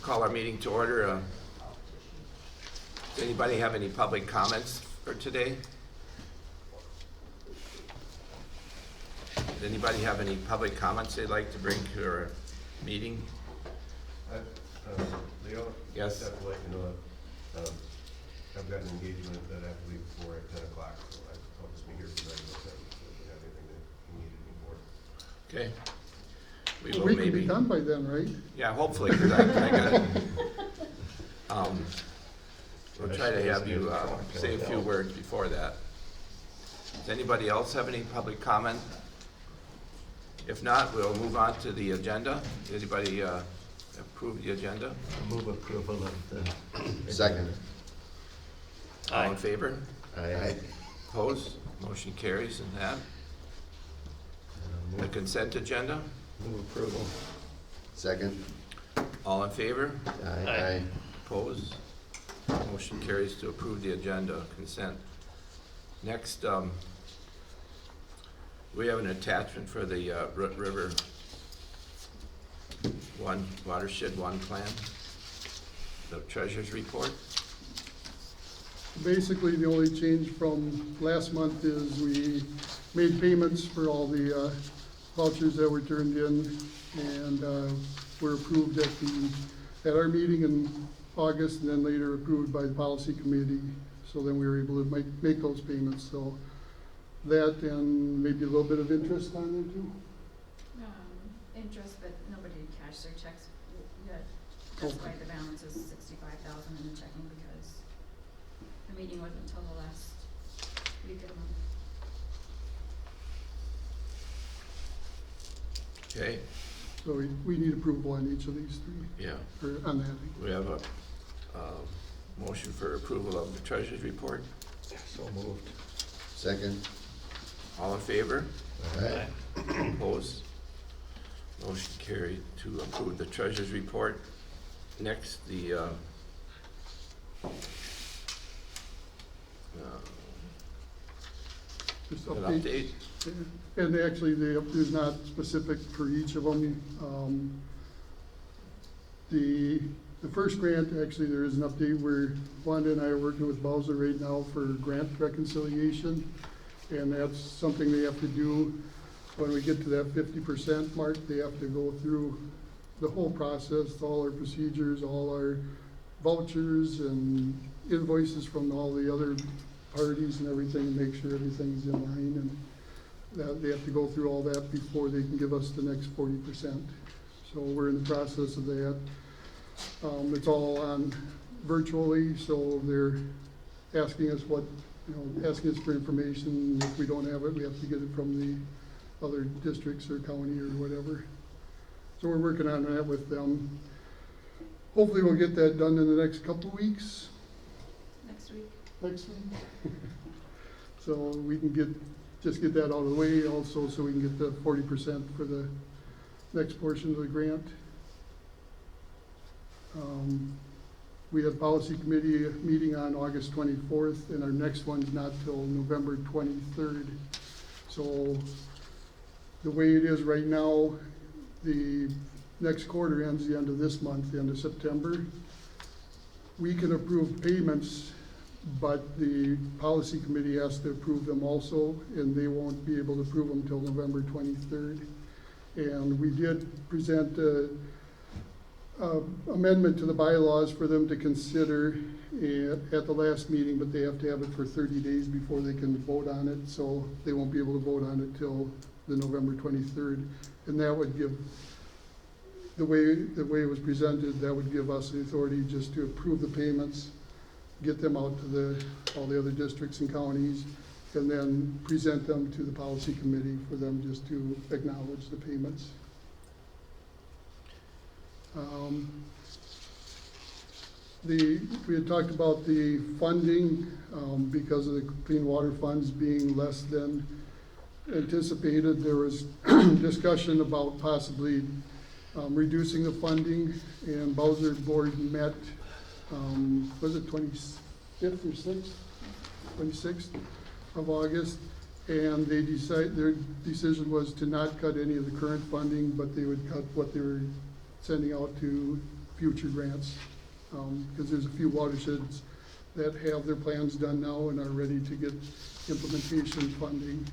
call our meeting to order. Does anybody have any public comments for today? Does anybody have any public comments they'd like to bring to our meeting? Leo? Yes. I'd like to know that I've got an engagement that I have to leave for at 10 o'clock, so I'll just be here tonight if you have anything that you needed me for. Okay. We Well, will we can maybe. be done by then, right? Yeah, hopefully, because I got we'll try to have you say a few words before that. Does anybody else have any public comment? If not, we'll move on to the agenda. Anybody approve the agenda? Move approval of the. Second. All in favor? Aye. Opposed? Motion carries in that. The consent agenda? Move approval. Second. All in favor? Aye. Opposed? Motion carries to approve the agenda, consent. Next, we have an attachment for the River One, Watershed One plan, the treasurer's report. Basically, the only change from last month is we made payments for all the vouchers that were turned in, and were approved at our meeting in August, and then later approved by the policy committee. So then we were able to make those payments. So that and maybe a little bit of interest on there too. Interest, but nobody did cash their checks yet. That's why the balance is $65,000 in the checking, because the meeting wasn't until the last week of the month. Okay, So we need approval on each of these three, yeah. or on that. We have a motion for approval of the treasurer's report. So moved. Second. All in favor? Aye. Opposed? Motion carried to approve the treasurer's report. Next, the Just an update. And actually, there's not specific for each of them. The first grant, actually, there is an update where Wanda and I are working with Bowser right now for grant reconciliation. And that's something they have to do when we get to that 50% mark. They have to go through the whole process, all our procedures, all our vouchers and invoices from all the other parties and everything, and make sure everything's in line. And that they have to go through all that before they can give us the next 40%. So we're in the process of that. It's all on virtually, so they're asking us asking us for information. If we don't have it, we have to get it from the other districts or county or whatever. So we're working on that with them. Hopefully we'll get that done in the next couple of weeks. Next week. So we can just get that out of the way also, so we can get the 40% for the next portion of the grant. We have policy committee meeting on August 24th, and our next one's not till November 23rd. So the way it is right now, the next quarter ends the end of this month, the end of September. We can approve payments, but the policy committee has to approve them also, and they won't be able to approve them till November 23rd. And we did present an amendment to the bylaws for them to consider at the last meeting, but they have to have it for 30 days before they can vote on it, so they won't be able to vote on it till the November 23rd. And that would give, the way it was presented, that would give us the authority just to approve the payments, get them out to all the other districts and counties, and then present them to the policy committee for them just to acknowledge the payments. We had talked about the funding because of the clean water funds being less than anticipated. There was discussion about possibly reducing the funding, and Bowser board met, was it 25th or 6th? 26th of August, and they their decision was to not cut any of the current funding, but they would cut what they were sending out to future grants. Because there's a few watersheds that have their plans done now and are ready to get implementation funding.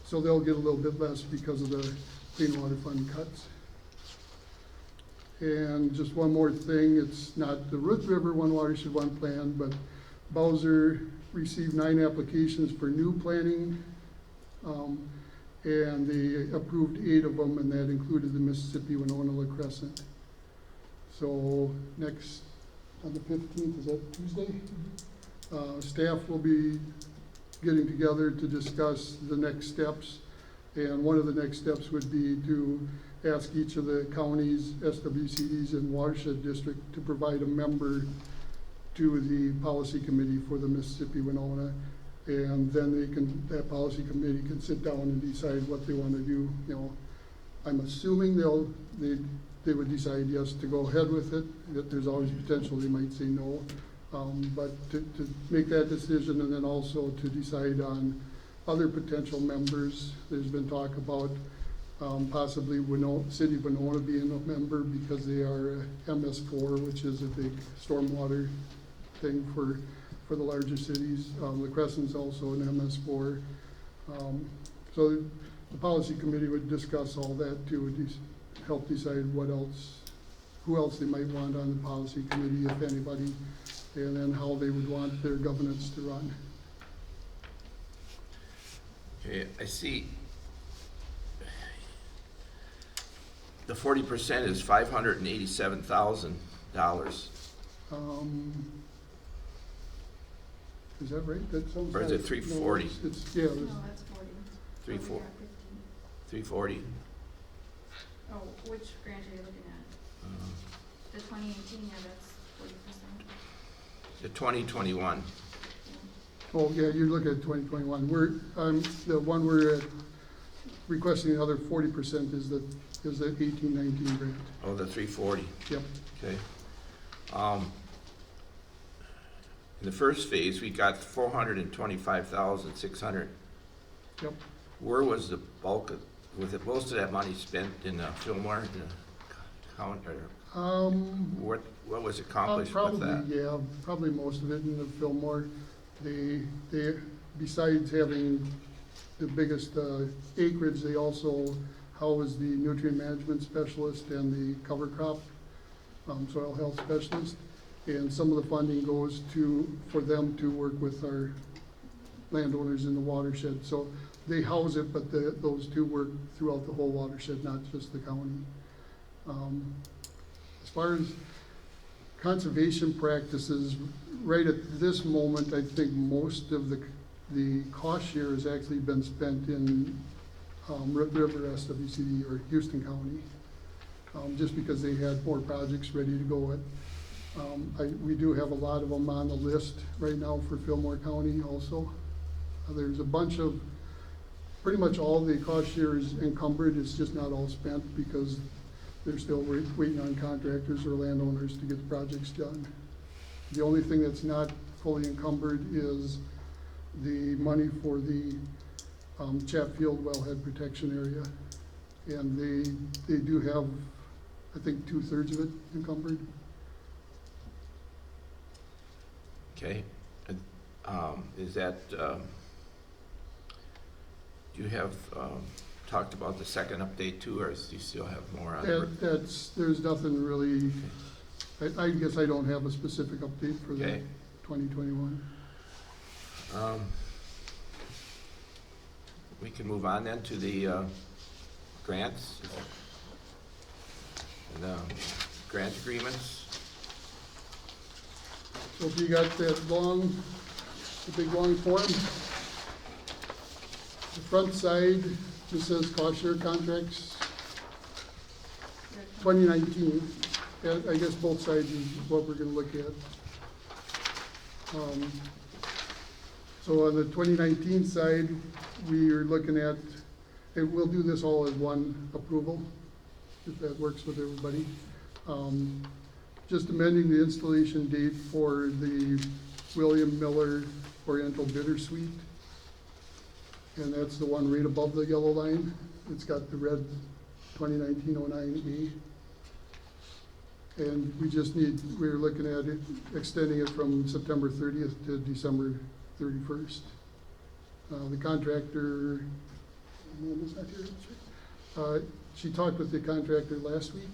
So they'll get a little bit less because of the Clean Water Fund cuts. And just one more thing, it's not the Root River One Watershed One plan, but Bowser received 9 applications for new planning, and they approved 8 of them, and that included the Mississippi Winona La Crescent. So next, on the 15th, is that Tuesday? Staff will be getting together to discuss the next steps, and one of the next steps would be to ask each of the counties, SWCDs, and watershed district to provide a member to the policy committee for the Mississippi Winona, and then that policy committee can sit down and decide what they want to do. You know, I'm assuming they would decide yes to go ahead with it. That there's always potential they might say no, but to make that decision, and then also to decide on other potential members. There's been talk about possibly City of Winona being a member because they are MS4, which is a big stormwater thing for the larger cities. La Crescent's also an MS4. So the policy committee would discuss all that too, would help decide who else they might want on the policy committee, if anybody, and then how they would want their governance to run. Okay, I see the 40% is $587,000. Is that right? That sounds Or is it right. 340? No, it's, yeah, No, that's 40. 340. Oh, we got 15. 340. Oh, which grant are you looking at? The 2018, yeah, that's 40%. The 2021. oh, yeah, you're looking at 2021. The one we're requesting another 40% is the 18-19 grant. Oh, the 340. Yep. Okay. In the first phase, we got 425,600. Yep. Where was the bulk of, was it most of that money spent in Fillmore, in the county, or what was accomplished with that? Probably, yeah, probably most of it in the Fillmore. They besides having the biggest acreage, they also house the nutrient management specialist and the cover crop soil health specialist. And some of the funding goes for them to work with our landowners in the watershed. So they house it, but those two work throughout the whole watershed, not just the county. As far as conservation practices, right at this moment, I think most of the cost share has actually been spent in Root River SWCD or Houston County, just because they had more projects ready to go at. We do have a lot of them on the list right now for Fillmore County also. There's a bunch of, pretty much all the cost share is encumbered, it's just not all spent because they're still waiting on contractors or landowners to get the projects done. The only thing that's not fully encumbered is the money for the Chatfield wellhead protection area. And they do have, I think, 2/3 of it encumbered. Okay. Is that, do you have talked about the second update too, or do you still have more on it? There's nothing really, I guess I don't have a specific update for the Okay. 2021. We can move on then to the grants and grant agreements. So if you got that big long form, the front side just says cost share contracts 2019. And I guess both sides is what we're gonna look at. So on the 2019 side, we are looking at, and we'll do this all as one approval, if that works with everybody. Just amending the installation date for the William Miller Oriental Bittersweet. And that's the one right above the yellow line. It's got the red 2019-09E. And we're looking at it, extending it from September 30th to December 31st. The contractor, was not here. She talked with the contractor last week,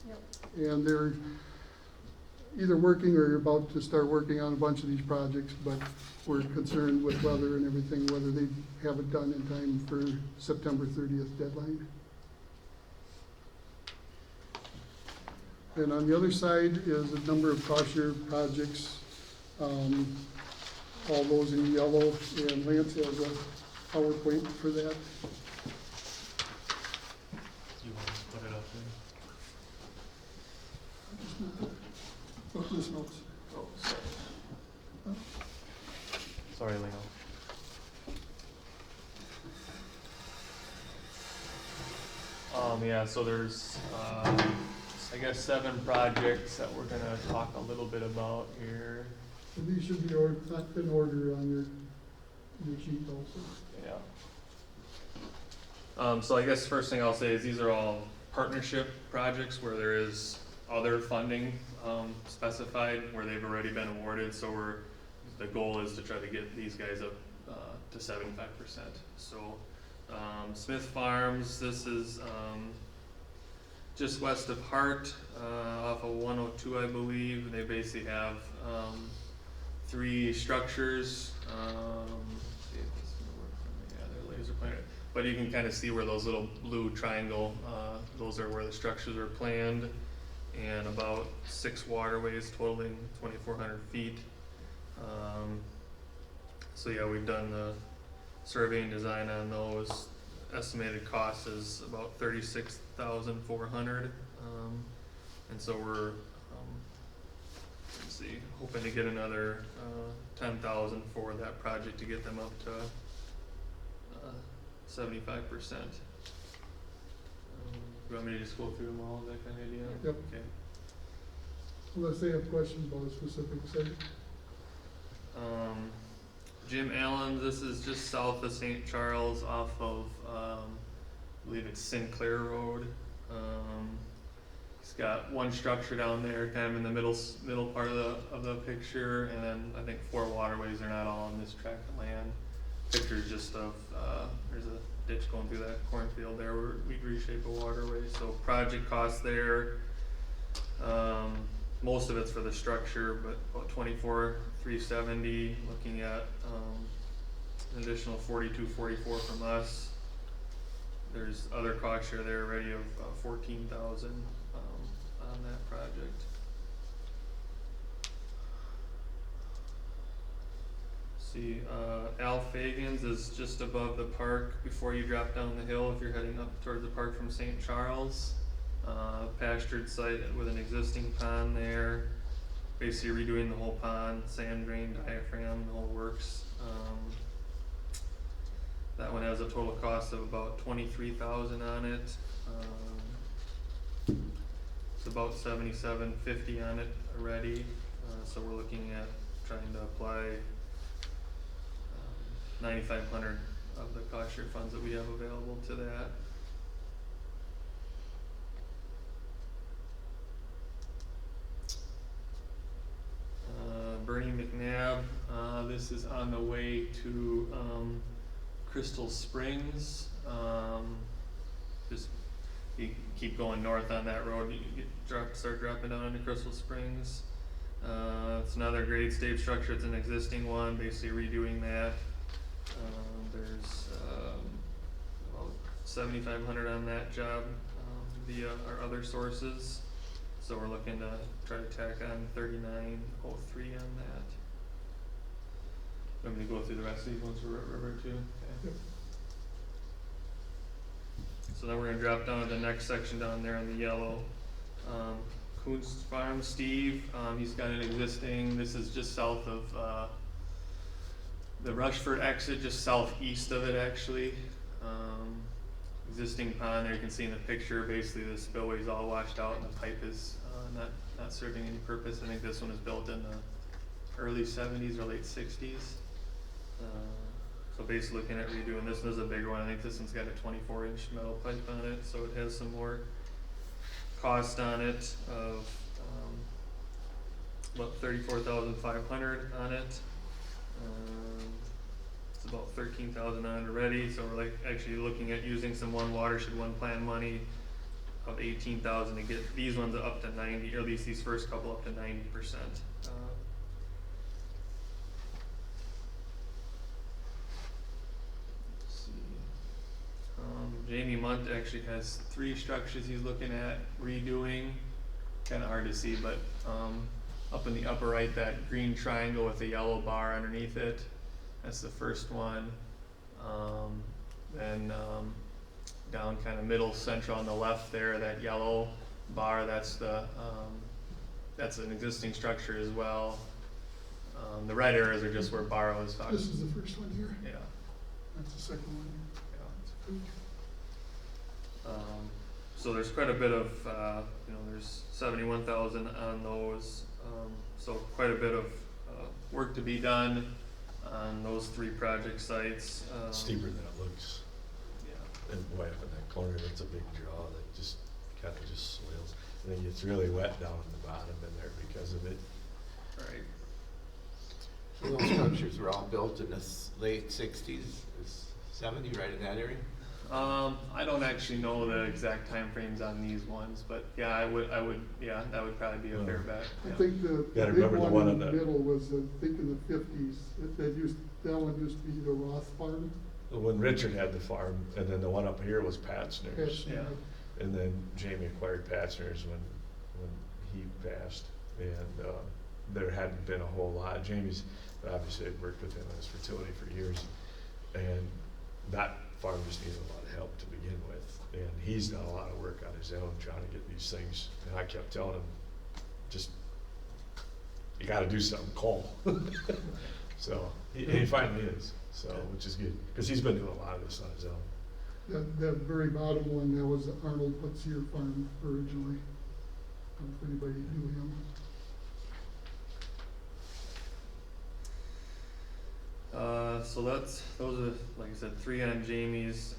Yep. and they're either working or about to start working on a bunch of these projects, but we're concerned with weather and everything, whether they have it done in time for September 30th deadline. And on the other side is a number of cost share projects, all those in yellow, and Lance has a PowerPoint for that. You want to put it up there? Go to this notes. Oh, sorry. Sorry, Leo. Yeah, so there's, I guess 7 projects that we're gonna talk a little bit about here. So these should be in order on your sheet also. Yeah. So I guess first thing I'll say is these are all partnership projects where there is other funding, specified where they've already been awarded, so the goal is to try to get these guys up, to 75%. So, Smith Farms, this is, just west of Hart, off of 102, I believe. They basically have, 3 structures, see if this is gonna work for me. Yeah, they're laser pointed. But you can kind of see where those little blue triangle, those are where the structures are planned, and about 6 waterways totaling 2,400 feet. So yeah, we've done the survey and design on those. Estimated cost is about 36,400, and so we're, let's see, hoping to get another 10,000 for that project to get them up to 75%. You want me to just go through them all, that kind of idea? Yep. Okay. Unless they have questions about a specific site. Jim Allen, this is just south of St. Charles off of, I believe it's Sinclair Road. He's got 1 structure down there, kind of in the middle part of the picture, and then I think 4 waterways. They're not all on this tract of land. Picture's just of, there's a ditch going through that cornfield there where we'd reshape a waterway. So project cost there, most of it's for the structure, but about 24,370, looking at an additional 42,44 from us. There's other cost share there already of 14,000 on that project. See, Al Fagan's is just above the park before you drop down the hill if you're heading up towards the park from St. Charles. Pastured site with an existing pond there, basically redoing the whole pond, sand drain, diaphragm, the whole works. That one has a total cost of about 23,000 on it. It's about 7750 on it already, so we're looking at trying to apply 9,500 of the cost share funds that we have available to that. Bernie McNabb, this is on the way to Crystal Springs. Just you keep going north on that road, you start dropping down into Crystal Springs. It's another grade stage structure. It's an existing one, basically redoing that. There's about 7,500 on that job via our other sources. So we're looking to try to tack on 3903 on that. Want me to go through the rest of these ones for River too? Okay. Yep. So then we're gonna drop down to the next section down there in the yellow. Coons Farm, Steve, he's got an existing, this is just south of the Rushford exit, just southeast of it actually. Existing pond there, you can see in the picture, basically the spillway is all washed out and the pipe is not serving any purpose. I think this one was built in the early 70s or late 60s. So basically looking at redoing this. This is a bigger one. I think this one's got a 24-inch metal pipe on it, so it has some more cost on it of about 34,500 on it. It's about 13,000 on it already, so we're like actually looking at using some one watershed, one plan money of 18,000 to get these ones up to 90, or at least these first couple up to 90%. Let's see. Jamie Munt actually has 3 structures he's looking at redoing. Kinda hard to see, but up in the upper right, that green triangle with the yellow bar underneath it, that's the first one. Then down kind of middle central on the left there, that yellow bar, that's that's an existing structure as well. The red areas are just where Barrow is talking. This is the first one here, Yeah. that's the second one. So there's quite a bit of, there's 71,000 on those, so quite a bit of work to be done on those 3 project sites. Steeper than it looks, Yeah. and boy, up in that corner, that's a big draw that just kind of just swales. And then it's really wet down in the bottom in there because of it. Right. So those structures were all built in the late 60s, 70, right in that area? I don't actually know the exact timeframes on these ones, but yeah, yeah, that would probably be a fair bet. I Yeah. think the Gotta big remember the one one in on the the- middle was, I think in the 50s, that one used to be the Roth farm. When Richard had the farm, and then the one up here was Patzner's. Yes, Yeah. And then Jamie acquired Patzner's when he passed, and there hadn't been a whole lot. Jamie's obviously had worked with him on his fertility for years, and that farm just needed a lot of help to begin with. And he's done a lot of work on his own trying to get these things, and I kept telling him, just, you gotta do something, call. So, he finally is, so, which is good, because he's been doing a lot of this on his own. That very bottom one, that was the Arnold Putzier farm originally. I don't know if anybody knew him. So those are, like I said, 3 on Jamie's.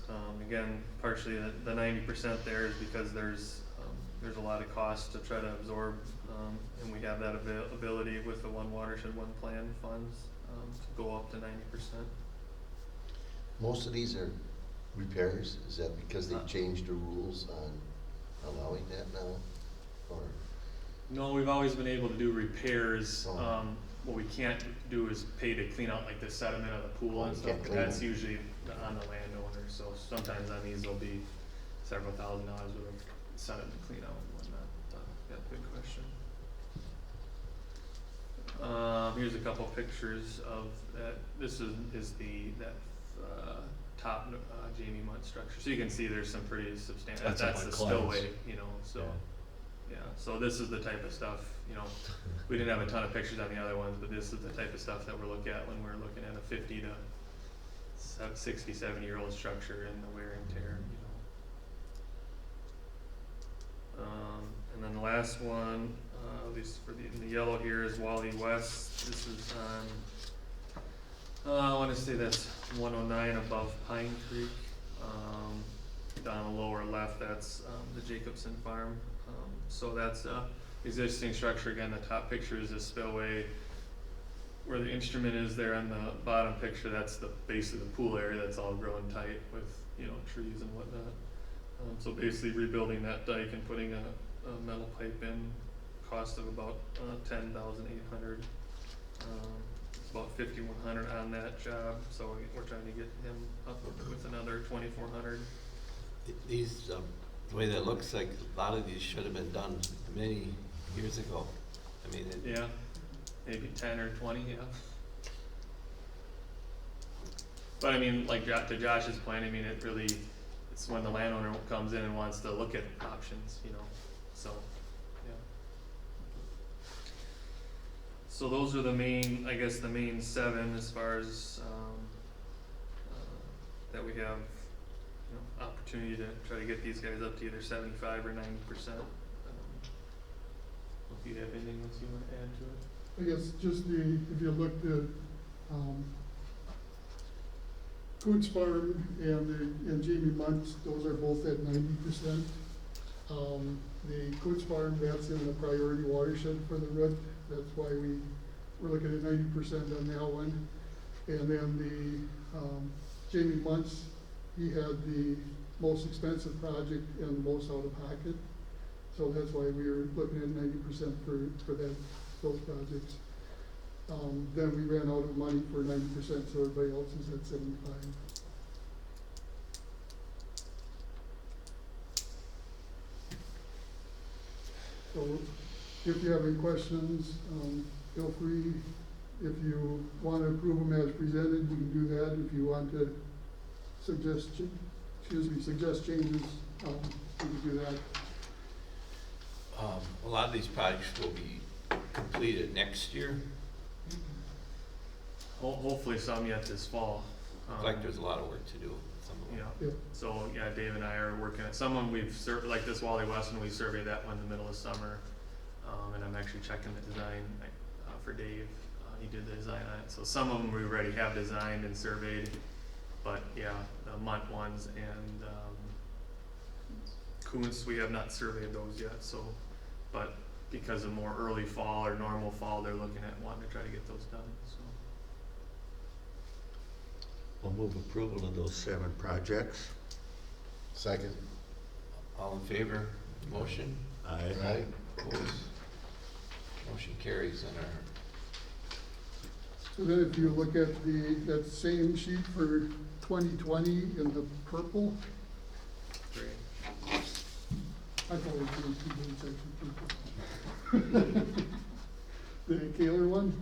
Again, partially the 90% there is because there's a lot of cost to try to absorb, and we have that ability with the one watershed, one plan funds to go up to 90%. Most of these are repairs, is that because they changed the rules on allowing that now, or? No, we've always been able to do repairs. Oh. What we can't do is pay to clean out like the sediment of the pool Oh, and you stuff, can't but clean that's it. usually on the landowner, so sometimes on these there'll be several $1,000s worth of sediment to clean out and whatnot. Yeah, good question. Here's a couple pictures of that. This is that top Jamie Munt structure. So you can see there's some pretty substantial, That's up that's on the Clyde's. spillway, so. Yeah, so this is the type of stuff, we didn't have a ton of pictures on the other ones, but this is the type of stuff that we're looking at when we're looking at a 50 to 60, 70-year-old structure and the wear and tear, And then the last one, at least for in the yellow here, is Wally West. This is on, I wanna say that's 109 above Pine Creek. Down the lower left, that's the Jacobson Farm. So that's existing structure. Again, the top picture is a spillway. Where the instrument is there on the bottom picture, that's the base of the pool area that's all grown tight with, trees and whatnot. So basically rebuilding that dike and putting a metal pipe in, cost of about $10,800. It's about 5,100 on that job, so we're trying to get him up with another 2,400. These, the way that looks like, a lot of these should have been done many years ago. I mean, Yeah, maybe 10 or 20, yeah. But I mean, like to Josh's point, I mean, it's when the landowner comes in and wants to look at options, so, yeah. So those are the main 7 as far as, that we have, opportunity to try to get these guys up to either 75 or 90%. If you have anything else you want to add to it? I guess just if you looked at, Coots Farm and Jamie Muntz, those are both at 90%. The Coots Farm, that's in the priority watershed for the road. That's why we're looking at 90% on that one. And then the, Jamie Muntz, he had the most expensive project and the most out of pocket. So that's why we were looking at 90% for those projects. Then we ran out of money for 90%, so everybody else is at 75. So if you have any questions, feel free. If you want to approve them as presented, you can do that. If you want to suggest changes, you can do that. A lot of these projects will be completed next year. Hopefully some yet this fall. Looks like there's a lot of work to do. Some of them. Yeah, Yeah. so, yeah, Dave and I are working at, some of them we've like this Wally Weston, we surveyed that one in the middle of summer. And I'm actually checking the design, for Dave, he did the design on it, so some of them we already have designed and surveyed. But, yeah, the Munt ones and, Coons, we have not surveyed those yet, so, but because of more early fall or normal fall, they're looking at wanting to try to get those done, so. We'll move approval of those 7 projects. Second. All in favor of the motion? Aye. Aye. Opposed? Motion carries on our, So then if you look at that same sheet for 2020 in the purple, Great. I thought it was two section purple. The Kaler one?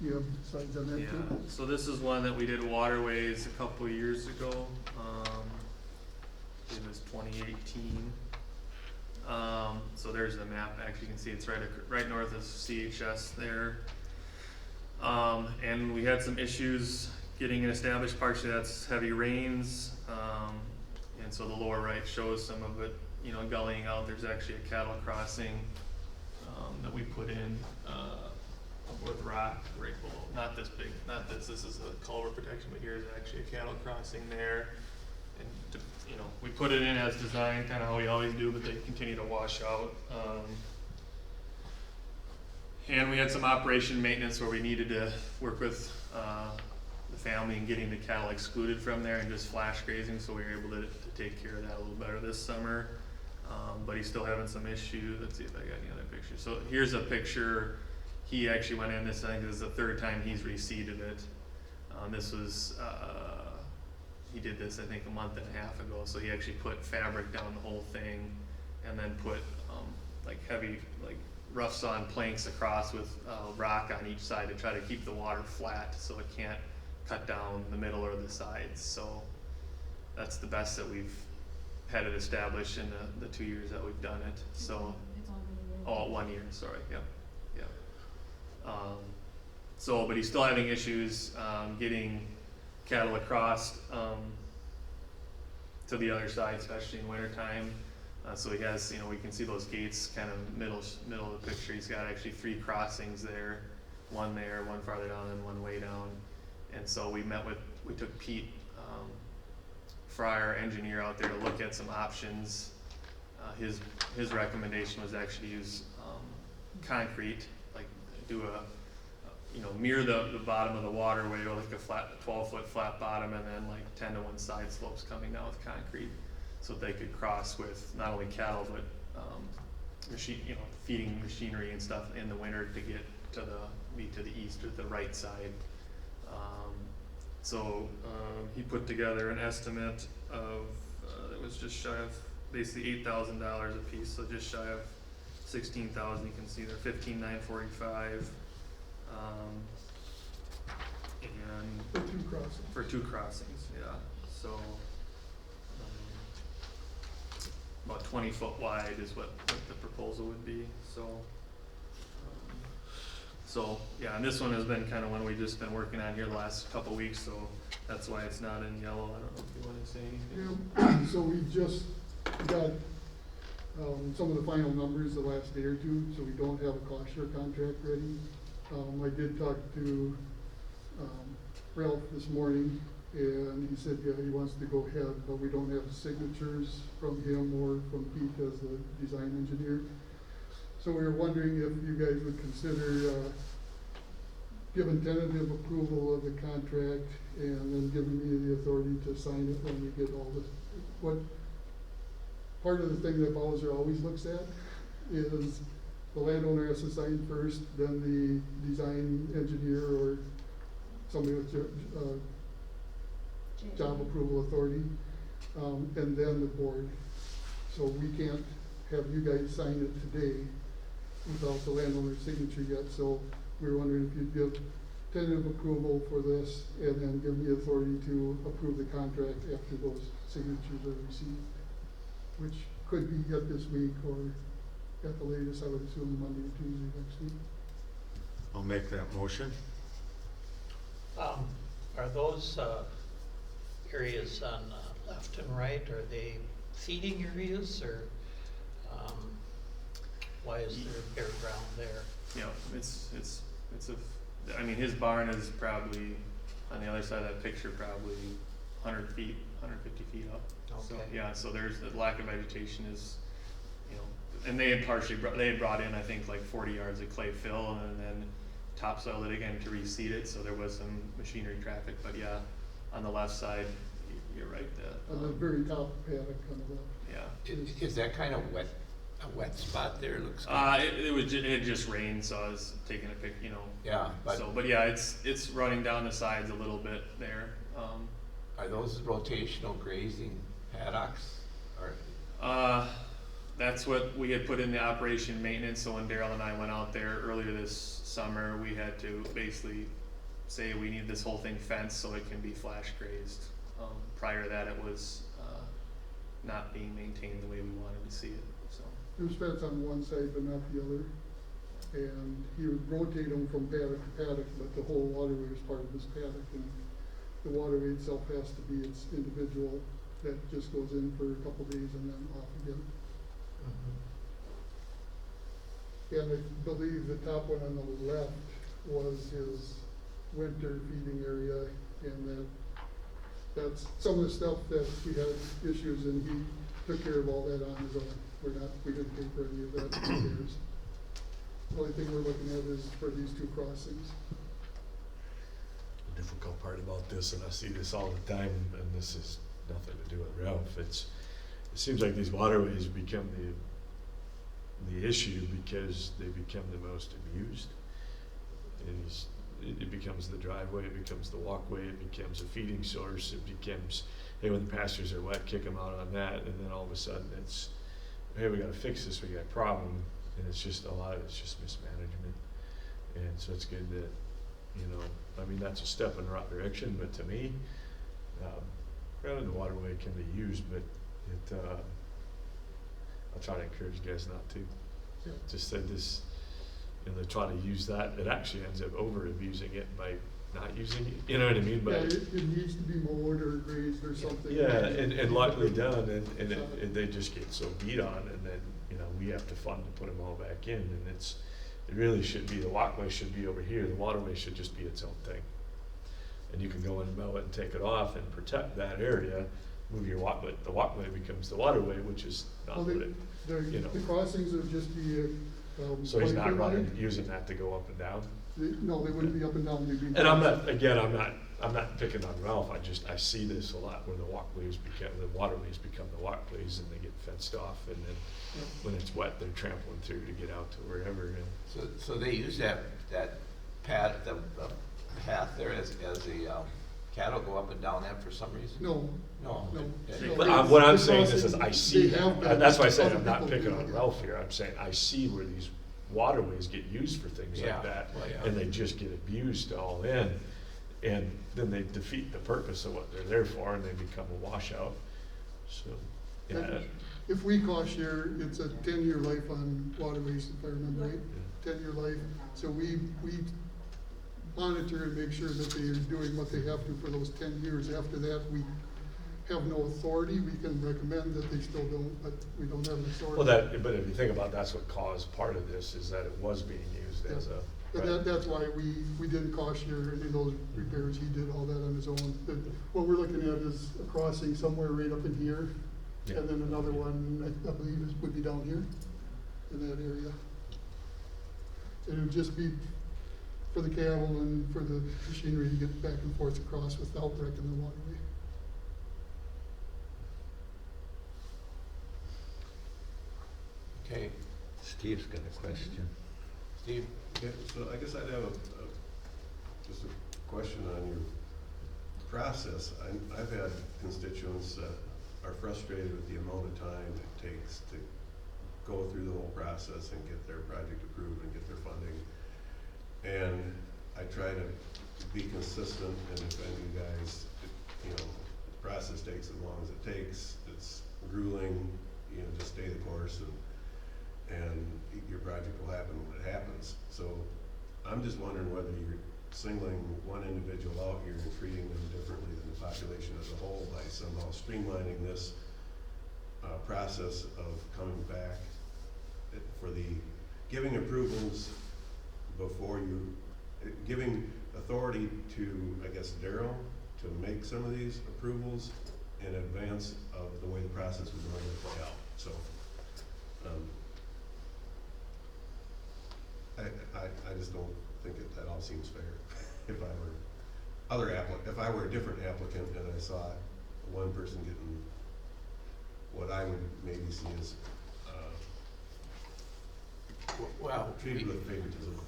You have signs on that Yeah, too? so this is one that we did waterways a couple of years ago, it was 2018. So there's the map, actually you can see it's right north of CHS there. And we had some issues getting it established, partially that's heavy rains, and so the lower right shows some of it, gullying out. There's actually a cattle crossing, that we put in, with rock right below, not this big, this is a culvert protection, but here's actually a cattle crossing there. And, we put it in as designed, kinda how we always do, but they continue to wash out. And we had some operation maintenance where we needed to work with, the family in getting the cattle excluded from there and just flash grazing, so we were able to take care of that a little better this summer. But he's still having some issues. Let's see if I got any other pictures. So here's a picture. He actually went in this, I think this is the 3rd time he's reseeded it. This was, he did this I think a month and a half ago, so he actually put fabric down the whole thing and then put like heavy, like rough sawn planks across with rock on each side to try to keep the water flat so it can't cut down the middle or the sides. So that's the best that we've had it established in the 2 years that we've done it. So, It's only oh, 1 year, sorry, yep. So, but he's still having issues, getting cattle across, to the other side, especially in winter time. So he has, we can see those gates kind of middle of the picture. He's got actually 3 crossings there, one farther down and one way down. And so we took Pete, Fryer, engineer, out there to look at some options. His recommendation was actually use, concrete, like do mirror the bottom of the waterway, or like a 12-foot flat bottom, and then like 10 to 1 side slopes coming down with concrete, so that they could cross with not only cattle but feeding machinery and stuff in the winter to get to the east or the right side. So he put together an estimate of that was just shy of basically $8,000 a piece, so just shy of 16,000. You can see there, 15,945. And For 2 crossings. for 2 crossings, yeah. So about 20 foot wide is what the proposal would be. So yeah, and this one has been kind of one we've just been working on here the last couple weeks, so that's why it's not in yellow. I don't know if you want to say anything. Yeah, so we just got some of the final numbers the last day or two, so we don't have a cost share contract ready. I did talk to Ralph this morning, And he said, yeah, he wants to go ahead, but we don't have signatures from him or from Pete as the design engineer. So we were wondering if you guys would consider, giving tentative approval of the contract and then giving me the authority to sign it when we get all the, what, part of the thing that Bowser always looks at is the landowner has to sign first, then the design engineer or somebody with job approval authority, and then the board. So we can't have you guys sign it today without the landowner's signature yet, so we were wondering if you'd give tentative approval for this and then give me authority to approve the contract after those signatures are received, which could be yet this week or at the latest, I would assume Monday or Tuesday next week. I'll make that motion. Are those areas on left and right, are they feeding areas, or why is there bare ground there? You know, it's a, I mean, his barn is probably, on the other side of that picture, probably 100 feet, 150 feet up. So, Okay. yeah, so there's, the lack of vegetation is, you know, and they had partially, they had brought in, I think, like 40 yards of clay fill and then topsoiled it again to reseed it, so there was some machinery traffic, but yeah, on the left side, you're right, On the very top paddock on the left. yeah. Is that kind of wet, a wet spot there, looks? It had just rained, so I was taking a pic, you know. Yeah, but But yeah, it's running down the sides a little bit there. are those rotational grazing paddocks? Or, That's what we had put in the operation maintenance, so when Daryl and I went out there earlier this summer, we had to basically say we need this whole thing fenced so it can be flash grazed. Prior to that, it was not being maintained the way we wanted to see it, so. There's fence on one side but not the other. And he would rotate them from paddock to paddock, but the whole waterway is part of this paddock. And the waterway itself has to be its individual, that just goes in for a couple days and then off again. And I believe the top one on the left was his winter feeding area, and that's some of the stuff that we had issues, and he took care of all that on his own. We didn't pay for any of that repairs. The only thing we're looking at is for these two crossings. The difficult part about this, and I see this all the time, and this is nothing to do with Ralph, it seems like these waterways become the issue because they become the most abused. And it becomes the driveway, it becomes the walkway, it becomes a feeding source, it becomes, hey, when the pastures are wet, kick them out on that, and then all of a sudden it's, hey, we gotta fix this, we got a problem, and it's just, a lot of it's just mismanagement. And so it's good that, you know, I mean, that's a step in the right direction, but to me, granted the waterway can be used, but it, I'll try to encourage you guys not to. Yeah. Just said this, and they try to use that, it actually ends up over abusing it by not using it, you know what I mean? Yeah, But it needs to be mowed or grazed or something. yeah, and luckily done, and they just get so beat on, and then, you know, we have to fund to put them all back in, and it really should be, the walkway should be over here, the waterway should just be its own thing. And you can go in and mow it and take it off and protect that area, move your walkway, the walkway becomes the waterway, which is not Well, what it, you know. the crossings would just be, So he's not bike running, lane. using that to go up and down? No, they wouldn't be up and down, they'd be. And I'm not picking on Ralph, I see this a lot where the walkways become, the waterways become the walkways and they get fenced off, and then when it's wet, they're trampling through to get out to wherever, and so they use that path, the path there as the cattle go up and down that for some reason? No, No. no. They- But what I'm saying is I see They have that, been- that's why I said other I'm not people picking do on it. Ralph here, I'm saying I see where these waterways get used for things Yeah, like that, well, yeah. and they just get abused all in, and then they defeat the purpose of what they're there for, and they become a washout, so, yeah. If we cost share, it's a 10-year life on waterways, if I remember right, 10-year life. So we monitor and make sure that they are doing what they have to for those 10 years. After that, we have no authority. We can recommend that they still don't, but we don't have an authority. Well, but if you think about it, that's what caused part of this, is that it was being used as a And that's why we didn't cost share any of those repairs, he did all that on his own. But what we're looking at is a crossing somewhere right up in here, Yeah. and then another one, I believe would be down here, in that area. It would just be for the cattle and for the machinery to get back and forth across without wrecking the waterway. Okay, Steve's got a question. Steve? Yeah, so I guess I'd have just a question on your process. I've had constituents that are frustrated with the amount of time it takes to go through the whole process and get their project approved and get their funding. And I try to be consistent and defend you guys, the process takes as long as it takes. It's grueling, just stay the course and your project will happen when it happens. So I'm just wondering whether you're singling one individual out here and treating them differently than the population as a whole by somehow streamlining this process of coming back for the giving approvals before giving authority to, I guess, Daryl to make some of these approvals in advance of the way the process was going to play out. So I just don't think that all seems fair. If I were a different applicant and I saw one person getting what I would maybe see as Well, treated with favoritism.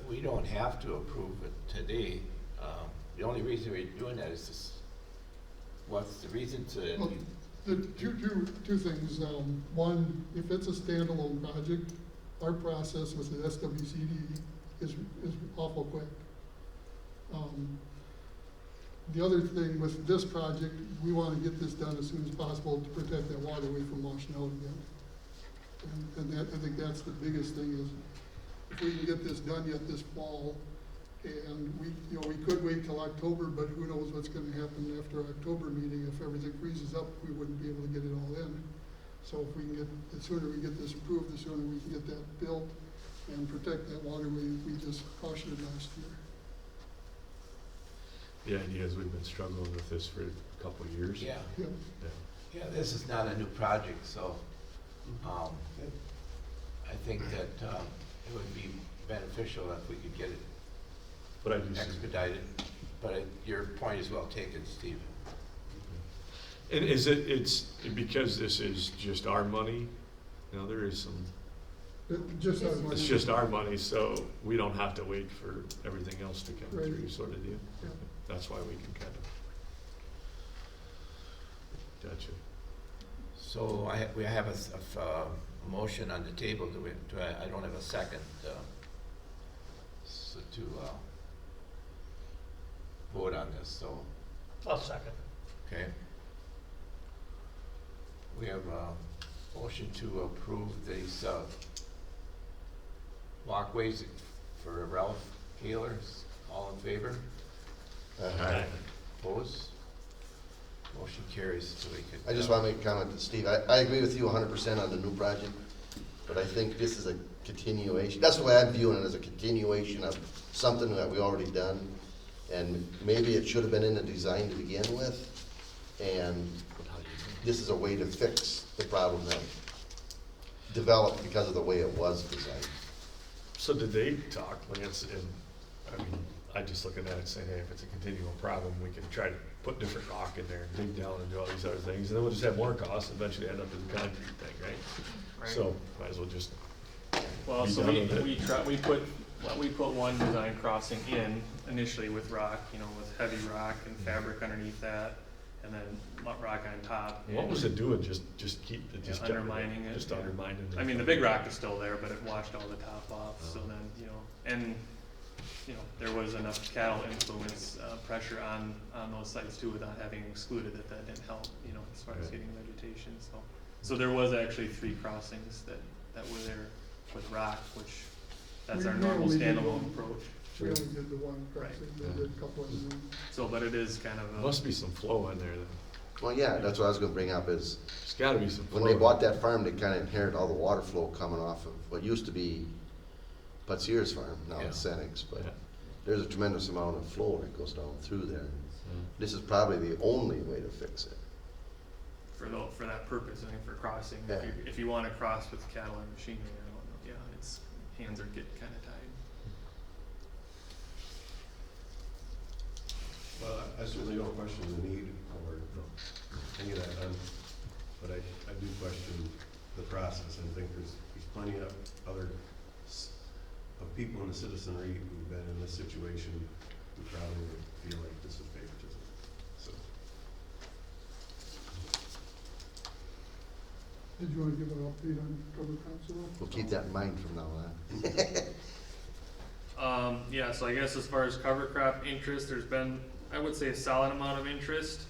we don't have to approve it today. The only reason we're doing that is this, what's the reason to? Well, the two things, one, if it's a standalone project, our process with the SWCD is awful quick. The other thing with this project, we want to get this done as soon as possible to protect that waterway from washing out again. And that, I think that's the biggest thing is, if we can get this done yet this fall, and we could wait till October, but who knows what's gonna happen after our October meeting. If everything freezes up, we wouldn't be able to get it all in. So if we can the sooner we get this approved, the sooner we can get that built and protect that waterway we just cautioned last year. The idea is we've been struggling with this for a couple of years. Yeah, Yep. Yeah. yeah, this is not a new project, so, I think that, it would be beneficial if we could get it But I do see. expedited. But your point is well taken, Steve. And it's because this is just our money, there is some, Just our money. it's just our money, so we don't have to wait for everything else to come Right. through, sort of deal. Yeah. That's why we can kind of. Gotcha. So we have a motion on the table. I don't have a second, so to vote on this, so, I'll second. okay. We have a motion to approve these walkways for Ralph Kaler. All in favor? Aye. Opposed? Motion carries, so we could. I just want to make a comment to Steve. I agree with you 100% on the new project, but I think this is a continuation. That's the way I'm viewing it, as a continuation of something that we already done. And maybe it should have been in the design to begin with. And this is a way to fix the problem that developed because of the way it was designed. So did they talk, Lance, I just looking at it saying, hey, if it's a continual problem, we can try to put different rock in there and dig down and do all these other things, and then we'll just have more costs, and eventually end up as a concrete thing, right? Right. So, might as well just, Well, be so done with it. we put one design crossing in initially with rock, with heavy rock and fabric underneath that, and then rock on top. what was it doing, just keep, it Yeah, just kept. undermining it, Just yeah. undermining it. I mean, the big rock is still there, but it washed all the top off, so then, and, there was enough cattle influence, pressure on those sites too, without having excluded it, that didn't help, as far as Right. getting vegetation, so there was actually 3 crossings that were there with rock, which, that's our We normal only did standalone one. approach. We only did the one Right. crossing, we did a couple of them. So, but it is kind of a. Must be some flow in there then, Well, yeah, that's what I was gonna bring up is, there's gotta be some flow. when they bought that farm, they kinda inherited all the water flow coming off of what used to be Patsir's farm, now Yeah. it's Senex, but Yeah. there's a tremendous amount of flow that goes down through there. This is probably the only way to fix it. For that purpose, I think for crossing, Yeah. if you wanna cross with cattle and machinery, I don't know, yeah, it's, hands are getting kinda tied. Well, I certainly don't question the need or any of that, but I do question the process and think there's plenty of of people in the citizenry who've been in this situation who probably would feel like this is favoritism, so. Did you want to give an update on cover council? We'll keep that in mind from now on. Yeah, so I guess as far as cover crop interest, there's been, I would say, a solid amount of interest.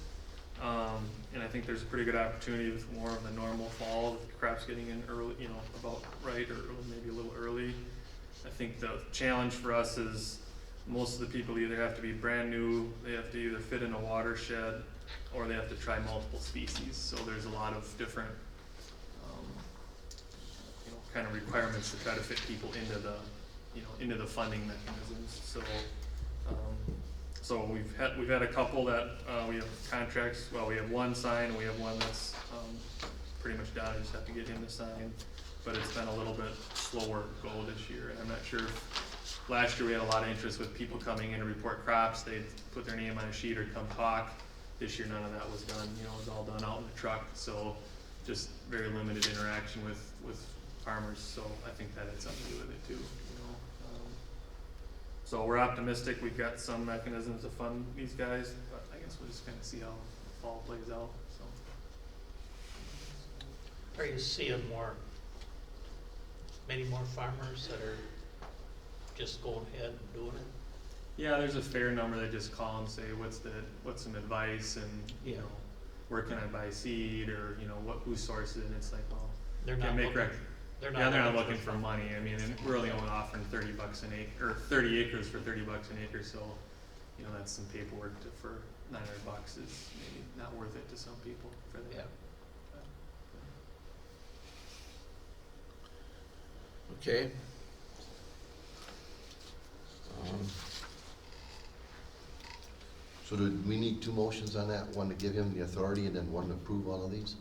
And I think there's a pretty good opportunity with more of the normal fall, with the crops getting in early, you know, about right or maybe a little early. I think the challenge for us is most of the people either have to be brand new, they have to either fit in a watershed, or they have to try multiple species. So there's a lot of different, you know, kind of requirements to try to fit people into the, you know, into the funding mechanisms. So, so we've had a couple that, we have contracts, well, we have one signed, and we have one that's, pretty much done, I just have to get him to sign. But it's been a little bit slower go this year, and I'm not sure if, last year we had a lot of interest with people coming in to report crops, they'd put their name on a sheet or come talk. This year none of that was done, you know, it was all done out in the truck, so just very limited interaction with farmers, so I think that had something to do with it too, you know. So we're optimistic, we've got some mechanisms to fund these guys, but I guess we'll just kinda see how fall plays out, so. Are you seeing many more farmers that are just going ahead and doing it? Yeah, there's a fair number that just call and say, what's some advice, and, you Yeah. know, where can I buy seed, or, you know, who's sourced it, and it's like, well, They're can't not make looking, rec- they're yeah, they're not not looking for money, I mean, and we're only offering $30 an acre, or 30 acres for $30 an acre, so, you know, that's some paperwork for $900 is maybe not worth it to some people for that. Yeah. Okay. So do we need two motions on that? One to give him the authority and then one to approve all of these?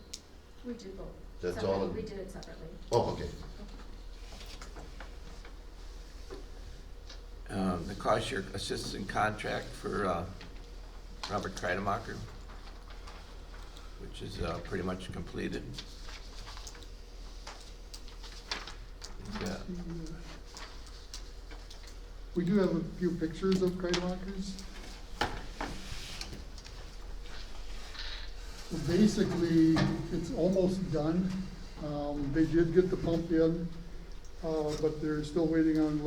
We did both. That's all Separate- in- We did it separately. Oh, okay. The cost share assistant contract for Robert Kreidemacher, which is pretty much completed. Yeah. We do have a few pictures of Kreidemachers. So basically, it's almost done. They did get the pump in, but they're still waiting on the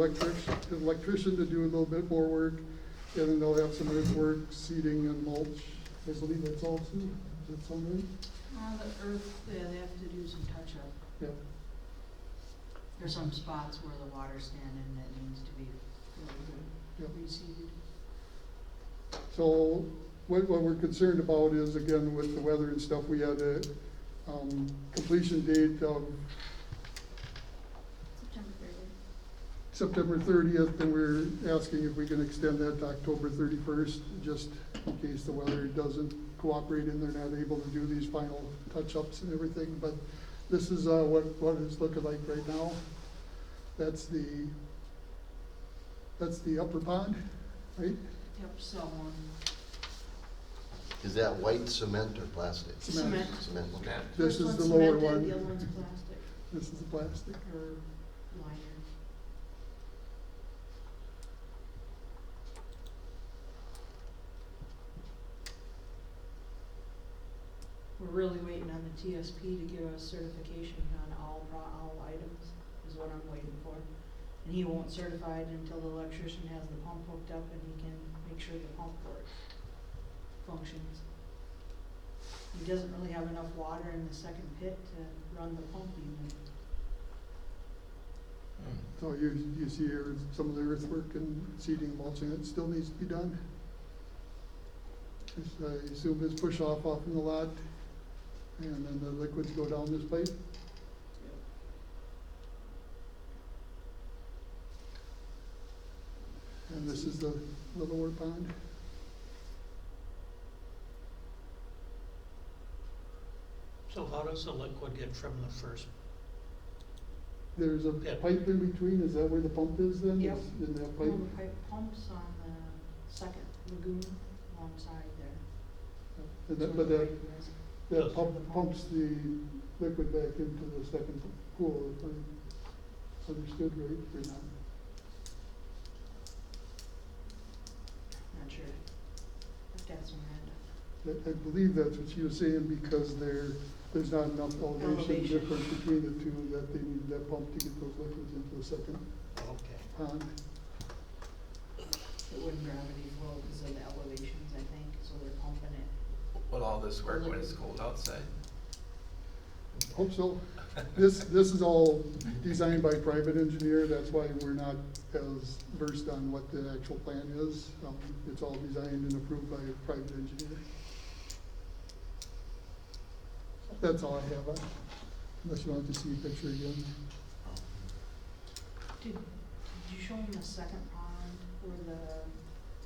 electrician to do a little bit more work. And then they'll have some earthwork, seeding and mulch. I believe that's all too. Does that sound right? The earth, yeah, they have to do some touch-up. Yep. There's some spots where the water's standing that needs to be Yep. reseeded. So what we're concerned about is, again, with the weather and stuff, we had a completion date of September 30th. September 30th, and we're asking if we can extend that to October 31st, just in case the weather doesn't cooperate and they're not able to do these final touch-ups and everything. But this is what it's looking like right now. That's the upper pond, right? Yep, so on. Is that white cement or plastic? Cement. Cement, okay. Cement. This First is the one's lower cemented, one. The other one's plastic This is the plastic. or liner. We're really waiting on the TSP to give us certification on all items, is what I'm waiting for. And he won't certify it until the electrician has the pump hooked up and he can make sure the pump works, functions. He doesn't really have enough water in the second pit to run the pump even. So you see here some of the earthwork and seeding and mulching, it still needs to be done. I assume it's push off in the lot, and then the liquids go down this pipe. this is the lower pond. So how does the liquid get from the first? There's a Yeah. pipe in between, is that where the pump is then? Yep. Is in that Well, pipe? the pipe pumps on the second lagoon alongside there. And That's that, where but the that, pipe is. that pumps the liquid back into the second pool, if I understood right, or not? Not sure. I've got some random. I believe that's what she was saying, because there's not enough elevation Elevation. difference between the two, that they need that pump to get those liquids into the second Okay. pond. It wouldn't gravity flow because of the elevations, I think, so they're pumping it. Will all this work when it's cold outside? Hope so. This is all designed by private engineer, that's why we're not as versed on what the actual plan is. It's all designed and approved by a private engineer. That's all I have, unless you want to see a picture again. Did you show them the second pond or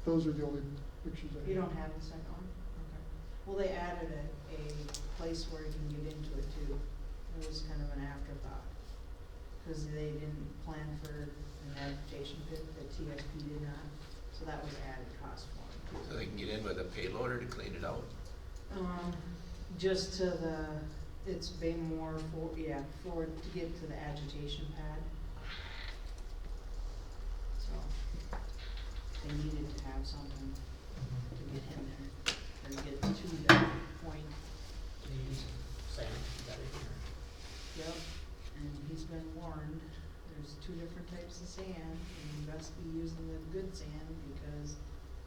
Those are the only pictures I have. you don't have the second one? Okay. Well, they added a place where you can get into it too. It was kind of an afterthought. Cause they didn't plan for an agitation pit that TSP did not, so that was added cost for them. So they can get in with a payloader to clean it out? Just to it's been more to get to the agitation pad. So, they needed to have something to get in there, or to get to that point. They use sand, got it here. Yep, and he's been warned, there's two different types of sand, and you best be using the good sand, because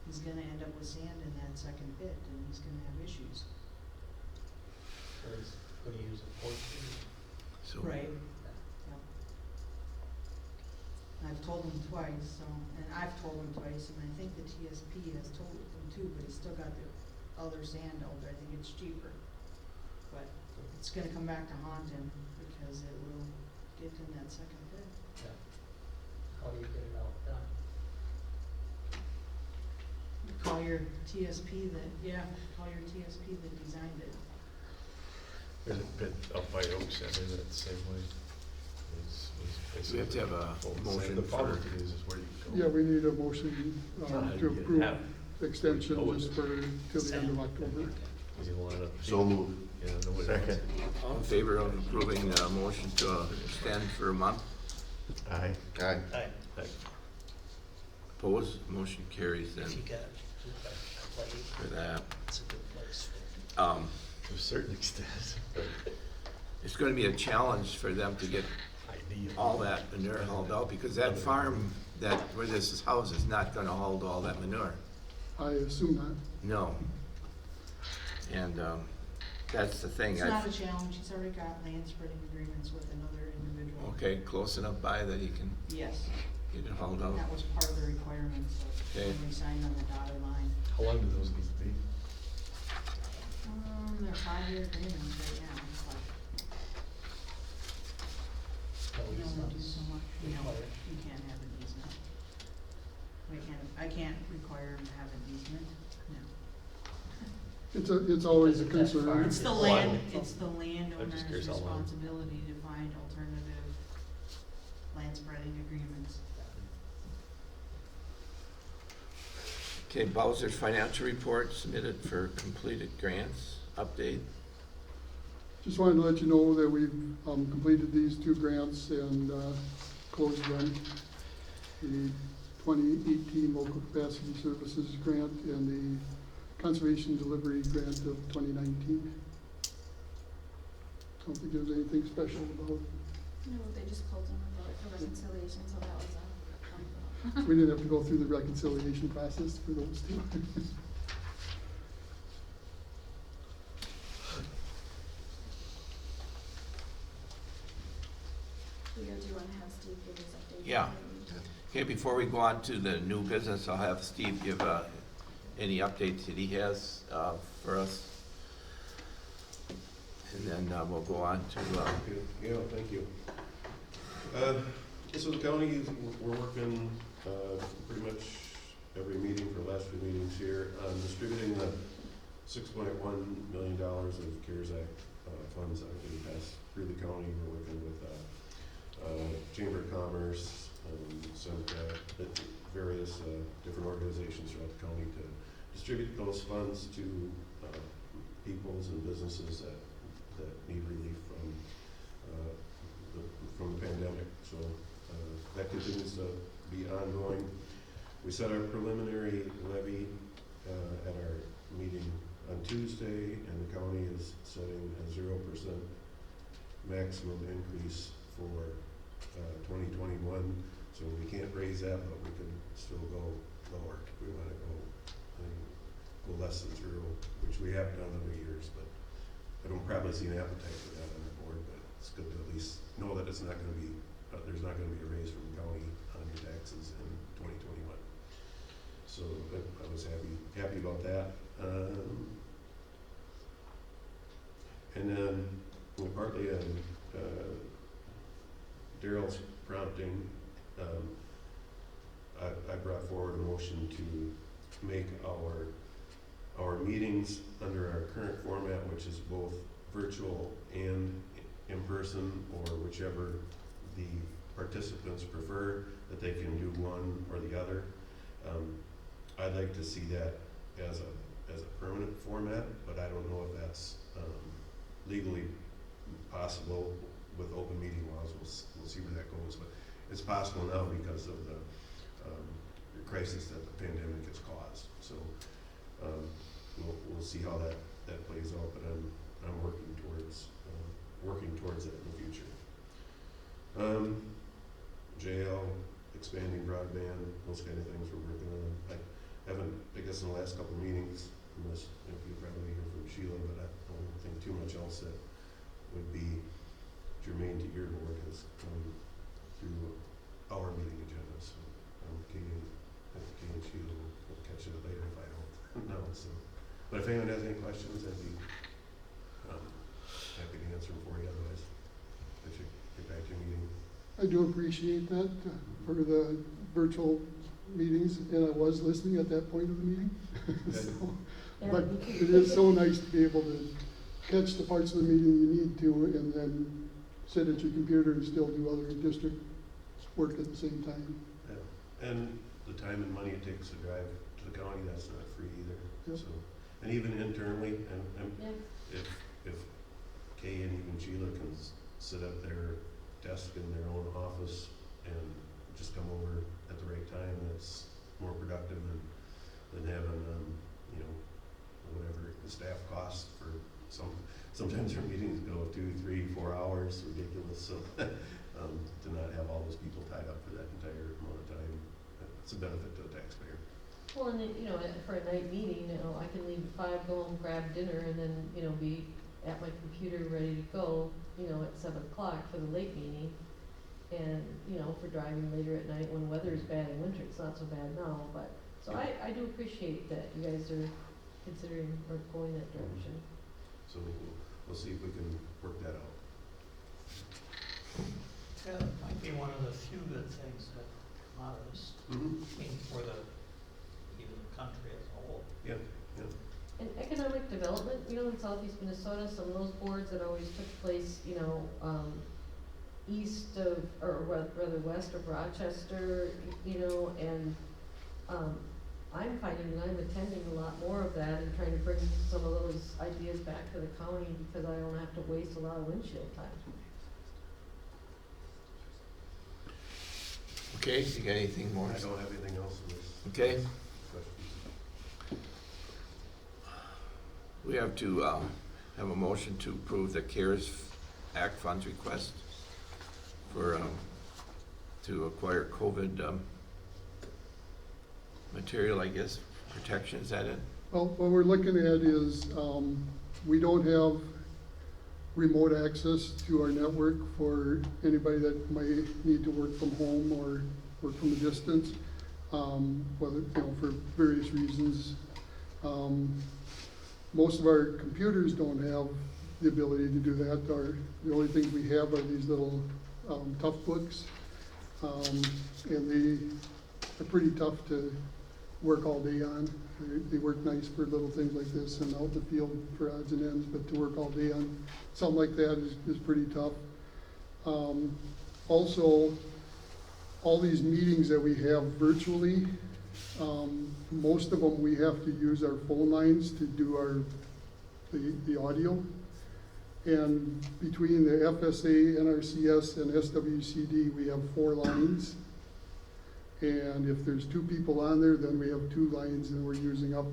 he's gonna end up with sand in that second pit, and he's gonna have issues. So he's gonna use a portion. So Right. Yep. I've told him twice, so, and I've told him twice, and I think the TSP has told him too, but he's still got the other sand out there, I think it's cheaper. But it's gonna come back to haunt him, because it will get in that second pit. Yeah. How do you get it out done? Call your TSP call your TSP that designed it. There's a pit up by Oak Center that same way. Do we have to have a motion The for- public it is where you go. Yeah, we need a motion How to do you approve have- extension Oh, just for, till the end of October. You wanna- So move. Yeah, nobody Second. wants All in favor of approving the motion to extend for a month? Aye. Aye. Aye. it. Opposed? Motion carries then If you got a place, for that. it's a good place for To a certain extent. It's gonna be a challenge for them to get Ideal. all that manure hauled out, because that farm where this is housed is not gonna hold all that manure. I assume not. No. And, that's the thing. It's not a challenge, he's already got land spreading agreements with another individual. Okay, close enough by that he can Yes, get it hauled out. that was part of the requirements of Okay. when we signed on the dotted line. How long do those need to be? They're 5-year agreements right now, but no we only do easements. so much, Required. you can't have an easement. I can't require him to have an easement, no. It's always a Doesn't that farm- concern. It's the Well, landowner's curious how long. responsibility to find alternative land spreading agreements. Okay, Bowser's financial report submitted for completed grants, update. Just wanted to let you know that we've completed these two grants and closed them. The 2018 Local Capacity Services Grant and the Conservation Delivery Grant of 2019. Don't think there's anything special about it. No, they just called them about it for reconciliation, so that was We didn't have to go through the reconciliation process for those two. do you wanna have Steve give his update? Yeah. Okay, before we go on to the new business, I'll have Steve give any updates that he has for us. And then we'll go on to, Yeah, thank you. So the county, we're working pretty much every meeting for the last few meetings here on distributing the $6.1 million of CARES Act funds that are being passed through the county. We're working with Chamber of Commerce, various different organizations throughout the county to distribute those funds to peoples and businesses that need relief from the pandemic. So that continues to be ongoing. We set our preliminary levy at our meeting on Tuesday, and the county is setting a 0% maximum increase for 2021. So we can't raise that, but we can still go lower. We want to go less than 0, which we have done other years, but I don't probably see an appetite for that on the board, but it's good to at least know that it's not going to be, there's not going to be a raise from the county on your taxes in 2021. So I was happy about that. And then partly on Daryl's prompting, I brought forward a motion to make our meetings under our current format, which is both virtual and in person, or whichever the participants prefer, that they can do one or the other. I'd like to see that as a permanent format, but I don't know if that's legally possible with open meeting laws. We'll see where that goes, but it's possible now because of the crisis that the pandemic has caused. So we'll see how that plays out, but I'm working towards that in the future. JL, expanding broadband, those kind of things we're working on. I guess in the last couple of meetings, unless if you probably hear from Sheila, but I don't think too much else that would be germane to your board has come through our meeting agenda. So Kay and Sheila will catch it later if I don't know. So, but if anyone has any questions, I'd be happy to answer them for you. Otherwise, I should get back to your meeting. I do appreciate that for the virtual meetings, and I was listening at that point of the meeting. So, but it is so nice to be able to catch the parts of the meeting you need to, and then sit at your computer and still do other district work at the same time. Yeah. And the time and money it takes to drive to the county, that's not free either. Yep. So, and even internally, and Yeah. if Kay and even Sheila can sit at their desk in their own office and just come over at the right time, that's more productive than having whatever the staff costs for sometimes our meetings go 2, 3, 4 hours, ridiculous. So to not have all those people tied up for that entire amount of time, it's a benefit to the taxpayer. Well, and then, for a night meeting, I can leave at 5, go home, grab dinner, and then, be at my computer ready to go, at 7 o'clock for the late meeting. And, for driving later at night when weather is bad in winter, it's not so bad now, but, so I do appreciate that you guys are considering or going that direction. So we'll see if we can work that out. Yeah, it might be one of the few good things that come out of this, Mm-hmm. I mean, for even the country as a whole. Yeah. And economic development, in southeast Minnesota, some of those boards that always took place, east of, or rather west of Rochester, and I'm finding that I'm attending a lot more of that and trying to bring some of those ideas back to the county because I don't have to waste a lot of windshield time. Okay, you got anything more? I don't have anything else in this. Okay, Questions? we have to have a motion to approve the CARES Act funds request for to acquire COVID material, I guess, protection. Is that it? Well, what we're looking at is, we don't have remote access to our network for anybody that may need to work from home or work from a distance, whether, for various reasons. Most of our computers don't have the ability to do that. The only things we have are these little tough books, and they are pretty tough to work all day on. They work nice for little things like this and out in the field for odds and ends, but to work all day on something like that is pretty tough. Also, all these meetings that we have virtually, most of them we have to use our phone lines to do the audio. And between the FSA, NRCS, and SWCD, we have 4 lines. And if there's 2 people on there, then we have 2 lines and we're using up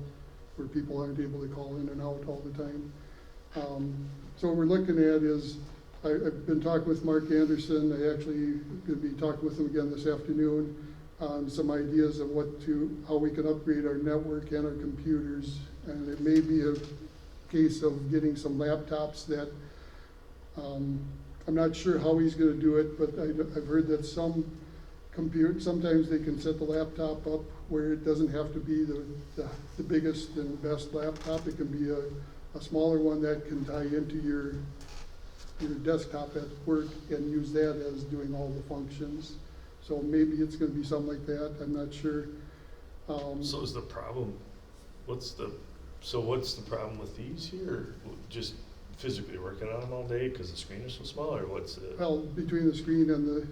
where people aren't able to call in and out all the time. So what we're looking at is, I've been talking with Mark Anderson. I actually going to be talking with him again this afternoon on some ideas of how we can upgrade our network and our computers. And it may be a case of getting some laptops that, I'm not sure how he's going to do it, but I've heard that sometimes they can set the laptop up where it doesn't have to be the biggest and best laptop. It can be a smaller one that can tie into your desktop at work and use that as doing all the functions. So maybe it's gonna be something like that, I'm not sure. So is the problem, what's the problem with these here? Just physically working on them all day because the screen is so small, or what's the? Well, between the screen and the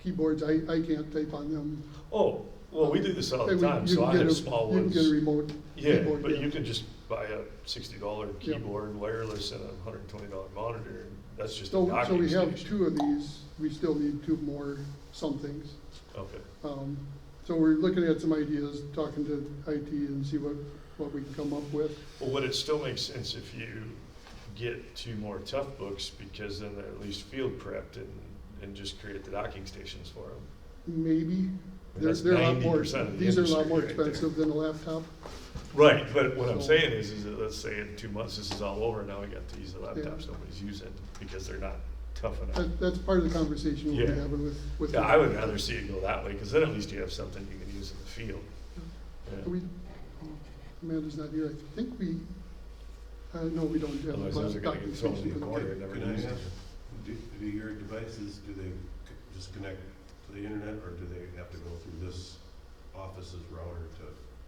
keyboards, I can't type on them. Oh, well, we do this all the And time, so I have small You ones. can get a remote Yeah, keyboard. but you can just buy a $60 keyboard, wireless, and a $120 monitor, and that's just a So docking we have station. 2 of these, we still need 2 more somethings. Okay. So we're looking at some ideas, talking to IT and see what we can come up with. Well, would it still make sense if you get 2 more tough books, because then they're at least field prepped and just create the docking stations for them? Maybe. That's They're a lot more, 90% of the these are a lot industry more right there. expensive than a laptop. Right, but what I'm So- saying is that let's say in 2 months this is all over, now we got these laptops nobody's using because they're not tough enough. That's part of the conversation we'll be Yeah. having with. Yeah, I would rather see it go that way, because then at least you have something you can use in the field. Yeah. Amanda's not here, I think no, we don't have. Otherwise, those are gonna get thrown in the documentation. corner and never Can I used. ask, do your devices, do they just connect to the internet, or do they have to go through this office's router to,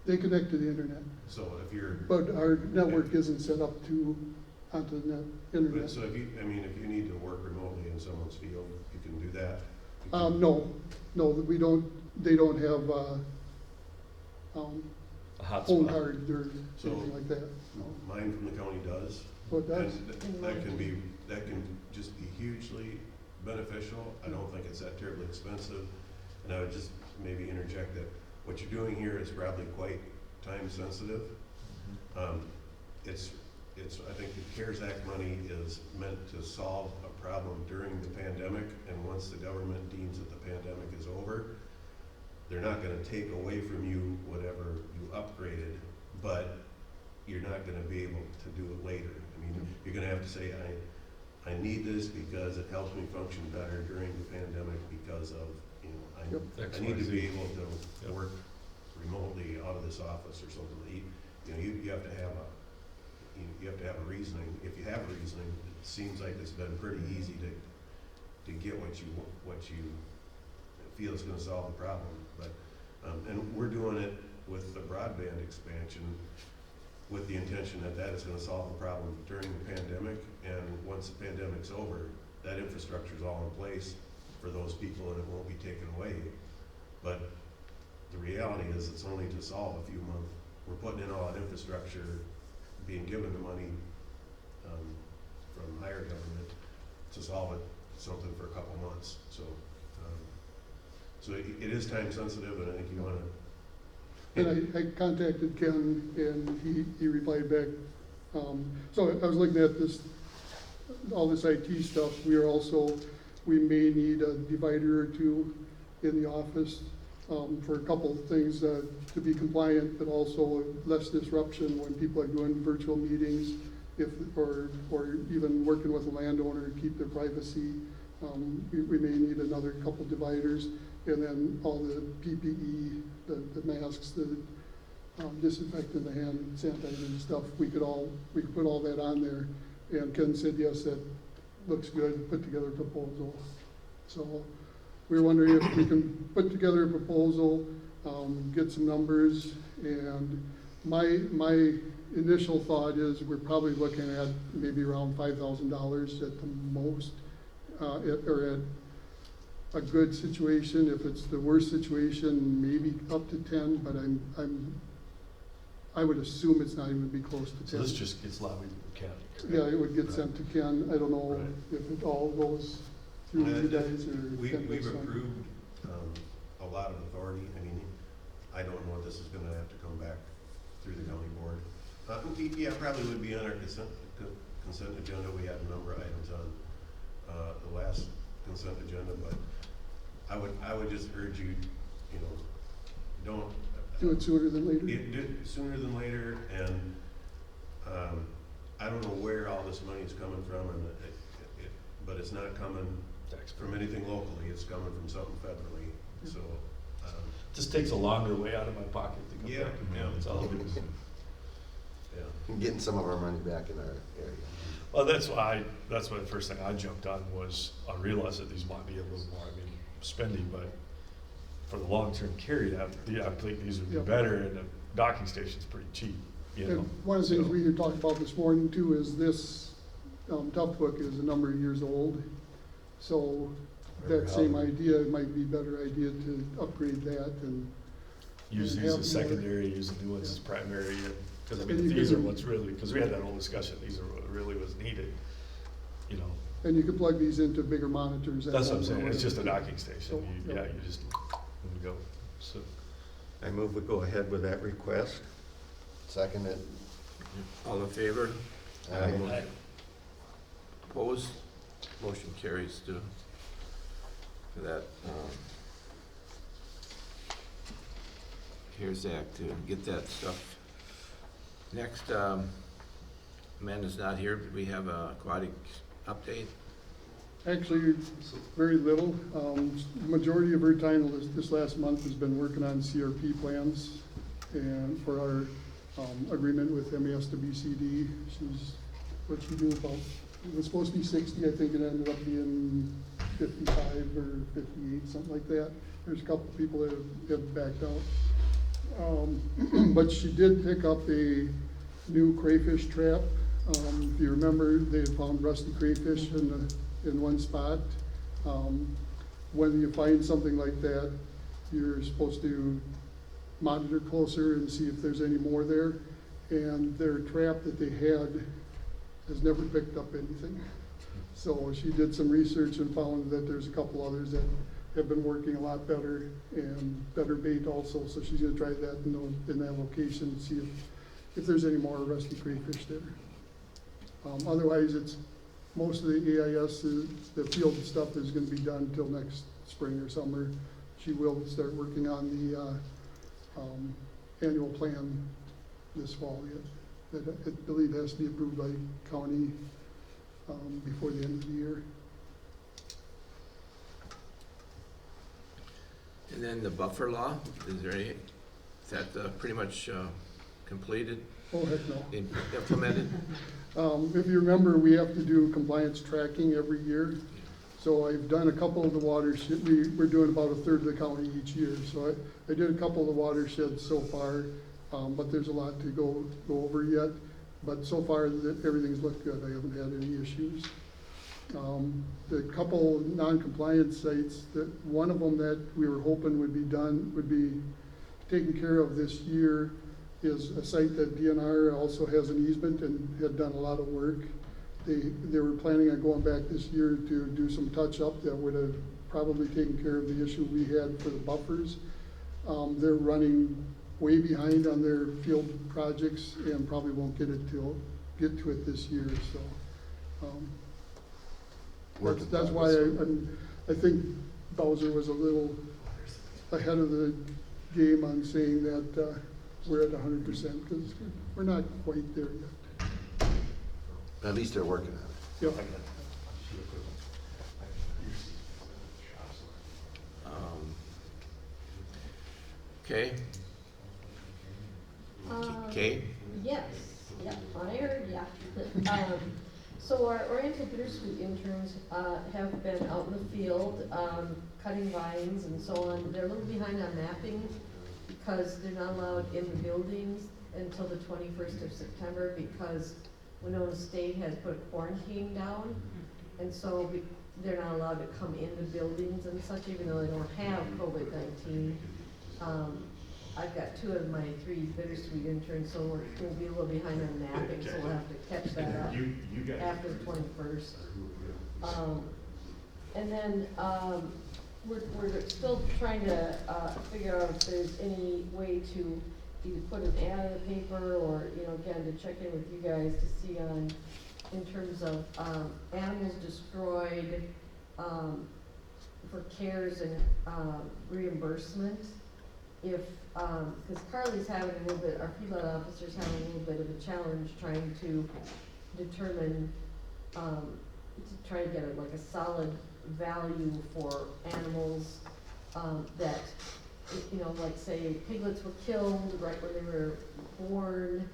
They connect to the internet, so if you're, but our network isn't set up onto the internet. so if you need to work remotely in someone's field, you can do that? You can- No, they don't have, A phone hotspot. cards or So- anything like that, no. Mine from the county does. Oh, it does? And that can just be hugely beneficial. I don't think it's that terribly expensive. And I would just maybe interject that what you're doing here is probably quite time sensitive. I think the CARES Act money is meant to solve a problem during the pandemic, and once the government deems that the pandemic is over, they're not gonna take away from you whatever you upgraded, but you're not gonna be able to do it later. I mean, you're gonna have to say, I need this because it helps me function better during the pandemic because of, I need to be able to work remotely out of this office or something. You have to have a reasoning. If you have a reasoning, it seems like it's been pretty easy to get what you feel is gonna solve the problem. But, and we're doing it with the broadband expansion with the intention that that is gonna solve the problem during the pandemic, and once the pandemic's over, that infrastructure's all in place for those people and it won't be taken away. But the reality is it's only to solve a few months. We're putting in all that infrastructure, being given the money from higher government to solve something for a couple months. So it is time sensitive, and I think you wanna. And I contacted Ken, and he replied back. So I was looking at all this IT stuff. We may need a divider or 2 in the office for a couple of things to be compliant, but also less disruption when people are doing virtual meetings, or even working with a landowner to keep their privacy. We may need another couple dividers, and then all the PPE, the masks, the disinfectant, the hand sanitizer and stuff. We could put all that on there. And Ken said, yes, that looks good, put together a proposal. So we're wondering if we can put together a proposal, get some numbers, and my initial thought is we're probably looking at maybe around $5,000 at the most, or at a good situation. If it's the worst situation, maybe up to 10, but I would assume it's not even be close to 10. So this just gets lobbied with the county. correct? Yeah, it would get sent to Ken. I don't know Right. if it all goes through you guys or Ken We've does some. approved, a lot of authority. I mean, I don't know if this is gonna have to come back through the county board. Yeah, probably would be on our consent agenda. We had a number of items on, the last consent agenda, but I would just urge you, you know, don't. Do it sooner than later. Do it sooner than later, and, I don't know where all this money is coming from, and but it's not coming from anything locally, it's coming from something federally, so, Just takes a longer way out of my pocket to come Yeah, back. yeah. That's all it is. yeah. And getting some of our money back in our area. Well, that's why the first thing I jumped on was, I realized that these might be a little more, spendy, but for the long-term carry, I think these would be Yep. better, and the docking station's pretty cheap, you know? And one of the things So- we had talked about this morning too is this, Tough Book is a number of years old. So that same idea, it might be a better idea to upgrade that and. Use and these have as more- secondary, use the new ones as primary, because And you these are can- what's really, because we had that whole discussion, these are what really was needed, you know? And you could plug these into bigger monitors. at That's what I'm home or saying, it's just a whatever. docking station, So, you yeah. just, go, so. I move we go ahead with that request. Second it. All in favor? Aye. Opposed? Motion carries for that, CARES Act to get that stuff. Next, Amanda's not here, but we have a aquatic update. Actually, very little. Majority of her time this last month has been working on CRP plans and for our agreement with SWCD. What'd she do about, it was supposed to be 60, I think it ended up being 55 or 58, something like that. There's a couple of people that have backed out. But she did pick up a new crayfish trap. If you remember, they had found rusty crayfish in one spot. When you find something like that, you're supposed to monitor closer and see if there's any more there. And their trap that they had has never picked up anything. So she did some research and found that there's a couple others that have been working a lot better and better bait also. So she's gonna try that in that location and see if there's any more rusty crayfish there. Otherwise, it's most of the AIS, the field stuff is gonna be done until next spring or summer. She will start working on the annual plan this fall yet. That I believe has to be approved by county before the end of the year. And then the buffer law, is that pretty much completed, Oh, heck no. implemented? If you remember, we have to do compliance tracking every year. So I've done a couple of the watersheds. We're doing about a third of the county each year. So I did a couple of the watersheds so far, but there's a lot to go over yet. But so far, everything's looked good. I haven't had any issues. The couple non-compliant sites, one of them that we were hoping would be taken care of this year is a site that DNR also has an easement and had done a lot of work. They were planning on going back this year to do some touch-up that would have probably taken care of the issue we had for the buffers. They're running way behind on their field projects and probably won't get to it this year, so. That's why I think Bowser was a little ahead of the game on saying that we're at 100%, because we're not quite there yet. At least they're working on it. Yep. Okay. Kay? Yes, yeah, I heard, yeah. So our Oriental Bittersweet interns, have been out in the field, cutting vines and so on. They're a little behind on mapping, because they're not allowed in the buildings until the 21st of September because Winona State has put a quarantine down. And so they're not allowed to come in the buildings and such, even though they don't have COVID-19. I've got 2 of my 3 bittersweet interns, so we'll be a little behind on napping, so we'll have to catch that up after the 21st. And then, we're still trying to, figure out if there's any way to either put an ad in the paper or, again, to check in with you guys to see on, in terms of, animals destroyed, for cares and, reimbursement. If, cause Carly's having a little bit, our feedlot officer's having a little bit of a challenge trying to determine, to try to get like a solid value for animals, that, like say piglets were killed right when they were born,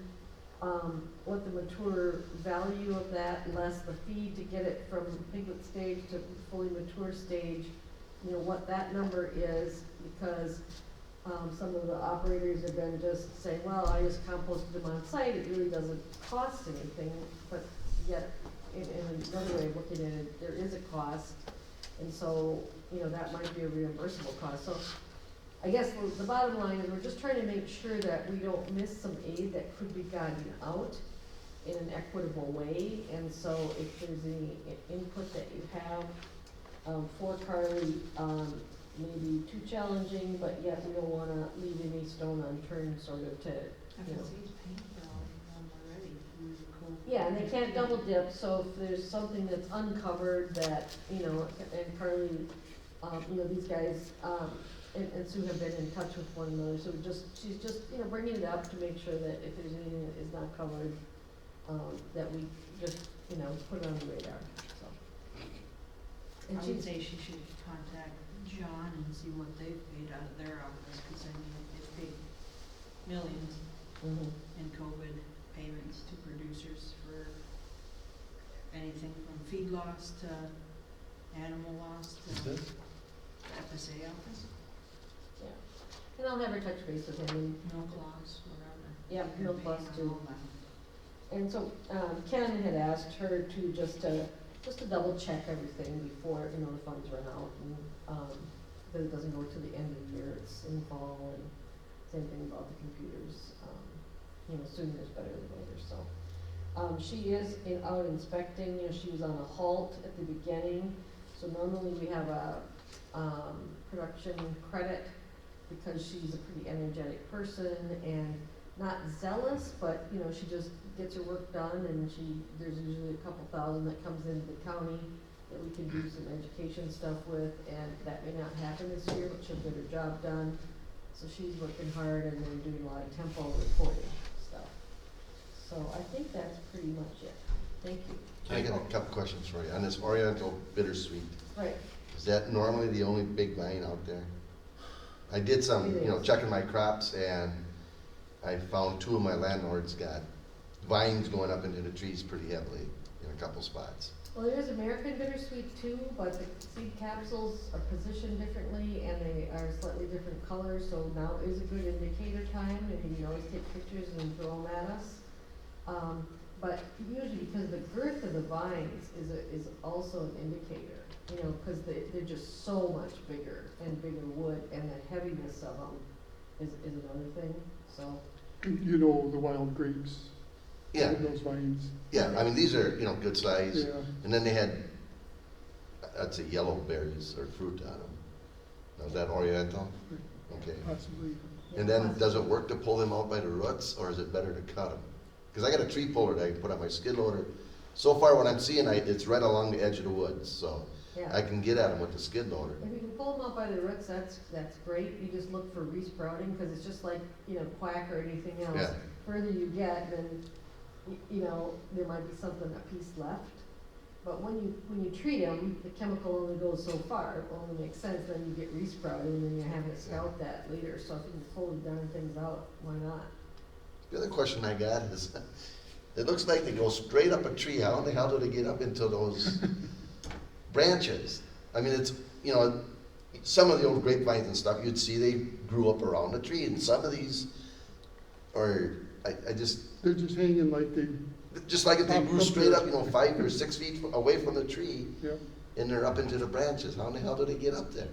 what the mature value of that, less the feed to get it from piglet stage to fully mature stage, what that number is, because some of the operators have been just saying, well, I just composted them on site, it really doesn't cost anything, but yet, in another way of looking at it, there is a cost, and so, that might be a reimbursable cost. So, I guess the bottom line is we're just trying to make sure that we don't miss some aid that could be gotten out in an equitable way, and so if there's any input that you have, for Carly, maybe too challenging, but yet we don't wanna leave any stone unturned, sort of to, FSA's paying for all of them already through the cold. yeah, and they can't double dip, so if there's something that's uncovered that, and Carly, these guys, and Sue have been in touch with one another, so she's just, bringing it up to make sure that if there's anything that is not covered, that we just, put it on the radar, so. And I would she's, say she should contact John and see what they've paid out of their office, cause I mean, they've paid millions mhm. in COVID payments to producers for anything from feed loss to animal loss to the FSA office, Yeah, and I'll have her touch base with him, milk loss, whatever. Yeah, They're milk paying loss on too. all that. and so, Ken had asked her to just to double check everything before, the funds run out, and, that it doesn't go to the end of the year, it's in fall, and same thing about the computers, sooner is better than later, so. She is out inspecting, she was on a halt at the beginning, so normally we have a, production credit, because she's a pretty energetic person, and not zealous, but, she just gets her work done, and there's usually a couple thousand that comes into the county that we can do some education stuff with, and that may not happen this year, but she'll get her job done. So she's working hard and then doing a lot of tempo reporting stuff. So I think that's pretty much it. Thank you. I got a couple questions for you. On this Oriental bittersweet, Right, is that normally the only big vine out there? I did some, It is. checking my crops, and I found 2 of my landlords got vines going up into the trees pretty heavily in a couple spots. well, there is American bittersweet too, but the seed capsules are positioned differently and they are slightly different colors, so now is a good indicator time, and you can always take pictures and throw them at us. But usually because the girth of the vines is also an indicator, cause they're just so much bigger and bigger wood, and the heaviness of them is another thing, so. The wild grapes. Yeah, Those vines. yeah, I mean, these are, good size. Yeah. And then they had, I'd say yellow berries or fruit on them. Now, is that Oriental? Okay. Possibly. And then, does it work to pull them out by the roots, or is it better to cut them? Because I got a tree puller that I can put on my skid loader. So far, what I'm seeing, it's right along the edge of the woods, so Yeah. I can get at them with the skid loader. If you can pull them out by the roots, that's great. You just look for resprouting, because it's just like, quack or anything else. Yeah. Further you get, then, there might be something, a piece left. But when you treat them, the chemical only goes so far. It only makes sense, then you get resprouted, and then you have it scout that later. So if you can pull the darn things out, why not? The other question I got is, it looks like they go straight up a tree. How in the hell do they get up into those branches? I mean, it's, some of the old grapevines and stuff, you'd see they grew up around the tree, and some of these are, I just, They're just hanging like they, just like if they Up grew there. straight up, 5 or 6 feet away from the tree, yeah. and they're up into the branches, how in the hell do they get up there?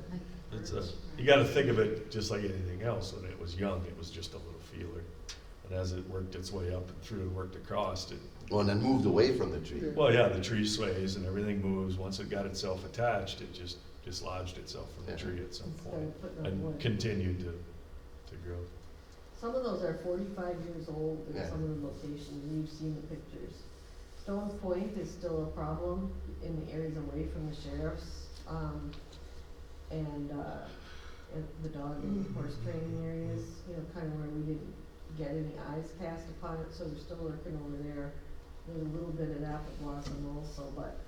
You gotta think of it just like anything else. When it was young, it was just a little feeler. And as it worked its way up and through and worked across, it, Well, and then moved away from the tree. Yeah. well, yeah, the tree sways and everything moves. Once it got itself attached, it just dislodged itself from the Yeah. tree at some Instead point of putting on and wood. continued to grow. Some of those are 45 years old in Yeah. some of the locations, and you've seen the pictures. Stone Point is still a problem in the areas away from the sheriffs, and the dog and horse training areas, kind of where we didn't get any eyes cast upon it, so we're still working over there. There's a little bit at Apple Blossom also, but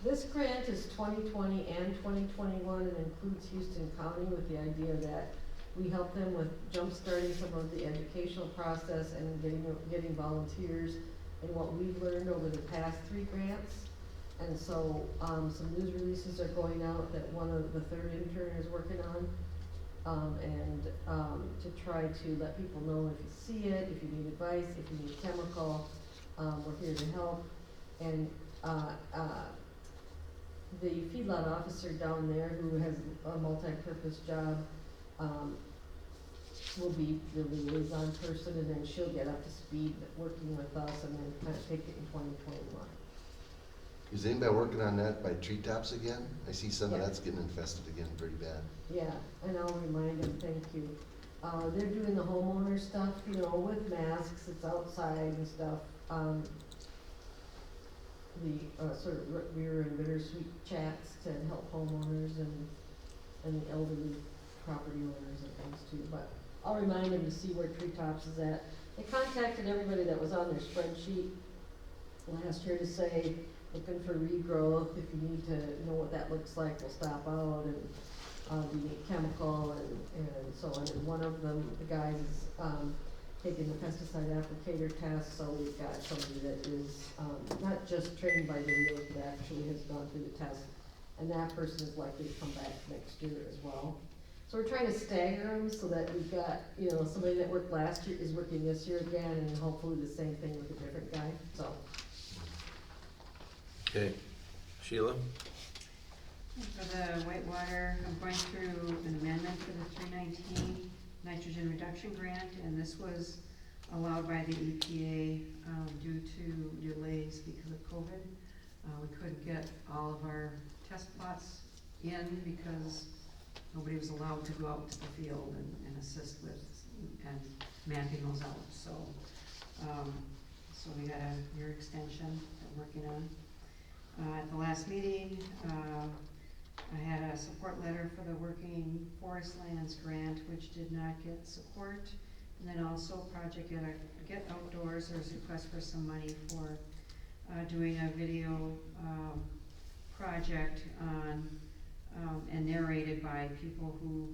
this grant is 2020 and 2021 and includes Houston County with the idea that we help them with jump-starting some of the educational process and getting volunteers and what we've learned over the past 3 grants. And so, some news releases are going out that the third intern is working on, to try to let people know if you see it, if you need advice, if you need chemical, we're here to help. And, the feedlot officer down there who has a multi-purpose job, will be the liaison person, and then she'll get up to speed working with us and then kind of take it in 2021. Is anybody working on that by treetops again? I see some of Yeah. that's getting infested again pretty bad. Yeah, and I'll remind them, thank you. They're doing the homeowner stuff, with masks, it's outside and stuff. The sort of rear and bittersweet chats to help homeowners and the elderly property owners and things too. But I'll remind them to see where treetops is at. They contacted everybody that was on their spreadsheet last year to say, looking for regrowth, if you need to know what that looks like, we'll stop out, and do you need chemical and so on. And one of them, the guys, taking the pesticide applicator test, so we've got somebody that is, not just trained by videos, but actually has gone through the test. And that person is likely to come back next year as well. So we're trying to stagger them so that we've got, somebody that worked last year is working this year again, and hopefully the same thing with a different guy, so. Okay, Sheila? For the Whitewater, I'm going through an amendment for the 319 nitrogen reduction grant, and this was allowed by the EPA due to delays because of COVID. We couldn't get all of our test plots in because nobody was allowed to go out to the field and assist with and mapping those out. So, so we got a year extension that we're working on. At the last meeting, I had a support letter for the Working Forest Lands grant, which did not get support. And then also Project Get Outdoors, there's a request for some money for doing a video project on, and narrated by people who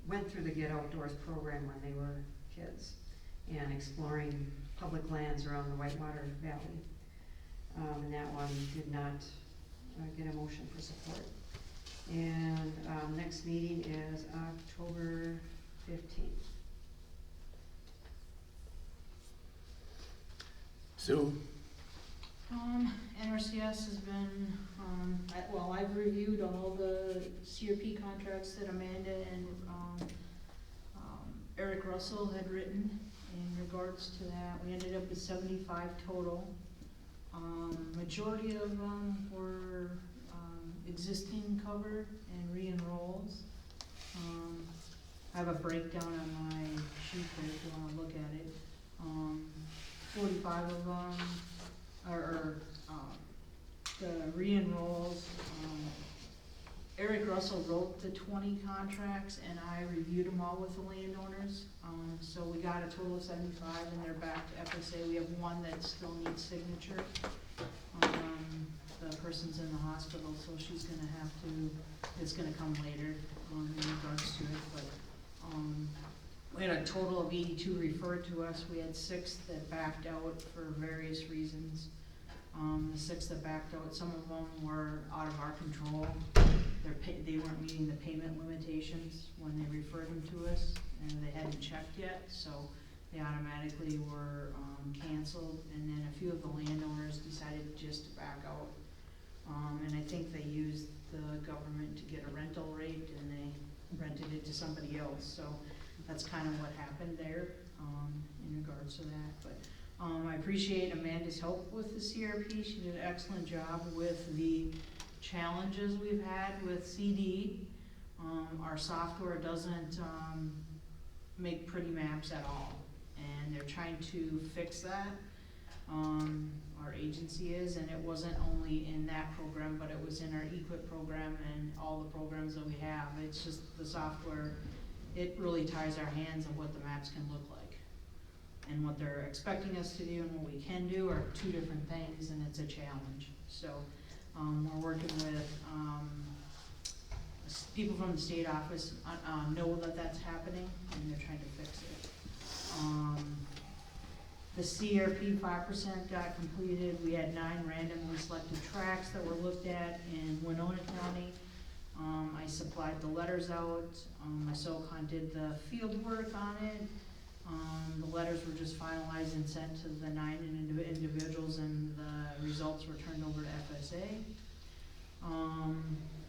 went through the Get Outdoors program when they were kids and exploring public lands around the Whitewater Valley. And that one did not get a motion for support. And next meeting is October 15th. Sue? NRCS has been, I've reviewed all the CRP contracts that Amanda and, Eric Russell had written in regards to that. We ended up with 75 total. Majority of them were, existing cover and re-enrolls. I have a breakdown on my sheet there if you wanna look at it. 45 of them are the re-enrolls. Eric Russell wrote the 20 contracts and I reviewed them all with the landowners. So we got a total of 75 and they're back to FSA. We have one that still needs signature. The person's in the hospital, so she's gonna have to, it's gonna come later, in regards to it, but, we had a total of 82 referred to us. We had 6 that backed out for various reasons. The 6 that backed out, some of them were out of our control. they weren't meeting the payment limitations when they referred them to us, and they hadn't checked yet, so they automatically were, canceled, and then a few of the landowners decided just to back out. And I think they used the government to get a rental rate, and they rented it to somebody else, so that's kind of what happened there, in regards to that, but, I appreciate Amanda's help with the CRP. She did an excellent job with the challenges we've had with CD. Our software doesn't, make pretty maps at all, and they're trying to fix that. Our agency is, and it wasn't only in that program, but it was in our equip program and all the programs that we have. It's just the software, it really ties our hands on what the maps can look like. And what they're expecting us to do and what we can do are two different things, and it's a challenge. So, we're working with, people from the state office, know that that's happening, and they're trying to fix it. The CRP 5% got completed. We had 9 randomly selected tracks that were looked at in Winona County. I supplied the letters out. My SOCON did the field work on it. The letters were just finalized and sent to the 9 individuals, and the results were turned over to FSA.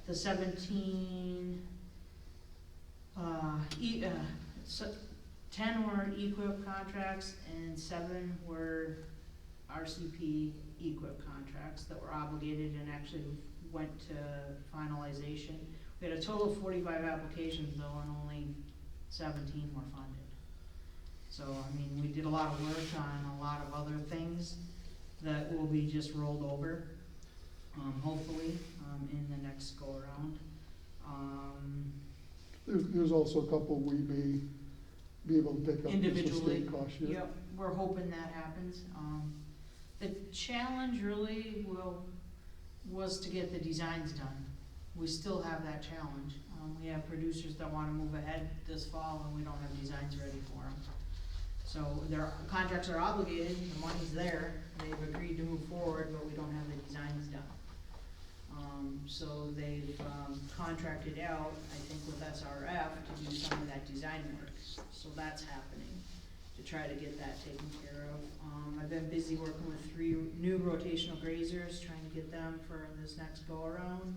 The 10 were EQIP contracts, and 7 were RCP EQIP contracts that were obligated and actually went to finalization. We had a total of 45 applications though, and only 17 were funded. So, I mean, we did a lot of work on a lot of other things that will be just rolled over, hopefully, in the next go-around. There's also a couple we may be able to pick up as a Individually, state cost share. yep, we're hoping that happens. The challenge really was to get the designs done. We still have that challenge. We have producers that wanna move ahead this fall, and we don't have designs ready for them. So their contracts are obligated, the money's there, they've agreed to move forward, but we don't have the designs done. So they've, contracted out, I think with SRF, to do some of that design work. So that's happening, to try to get that taken care of. I've been busy working with 3 new rotational grazers, trying to get them for this next go-around.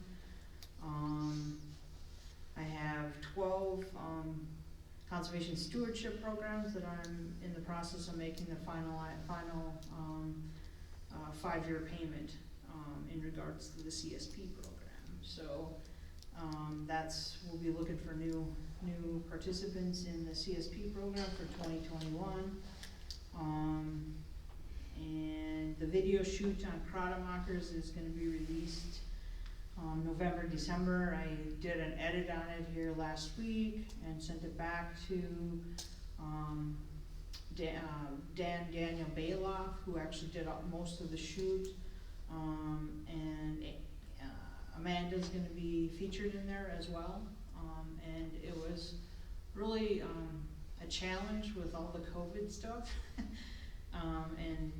I have 12, conservation stewardship programs that I'm in the process of making the final 5-year payment, in regards to the CSP program. So, we'll be looking for new participants in the CSP program for 2021. And the video shoot on Krautemacher's is gonna be released, November, December. I did an edit on it here last week and sent it back to, Daniel Bailoff, who actually did most of the shoot. And Amanda's gonna be featured in there as well. And it was really, a challenge with all the COVID stuff. And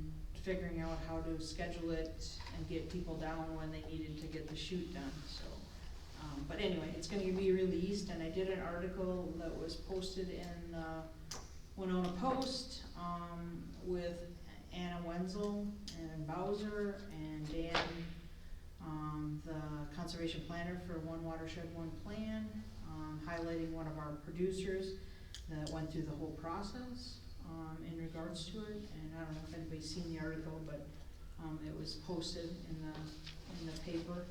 figuring out how to schedule it and get people down when they needed to get the shoot done, so. But anyway, it's gonna be released, and I did an article that was posted in, Winona Post, with Anna Wenzel and Bowser and Dan, the conservation planner for One Watershed, One Plan, highlighting one of our producers that went through the whole process, in regards to it. And I don't know if anybody's seen the article, but, it was posted in the paper,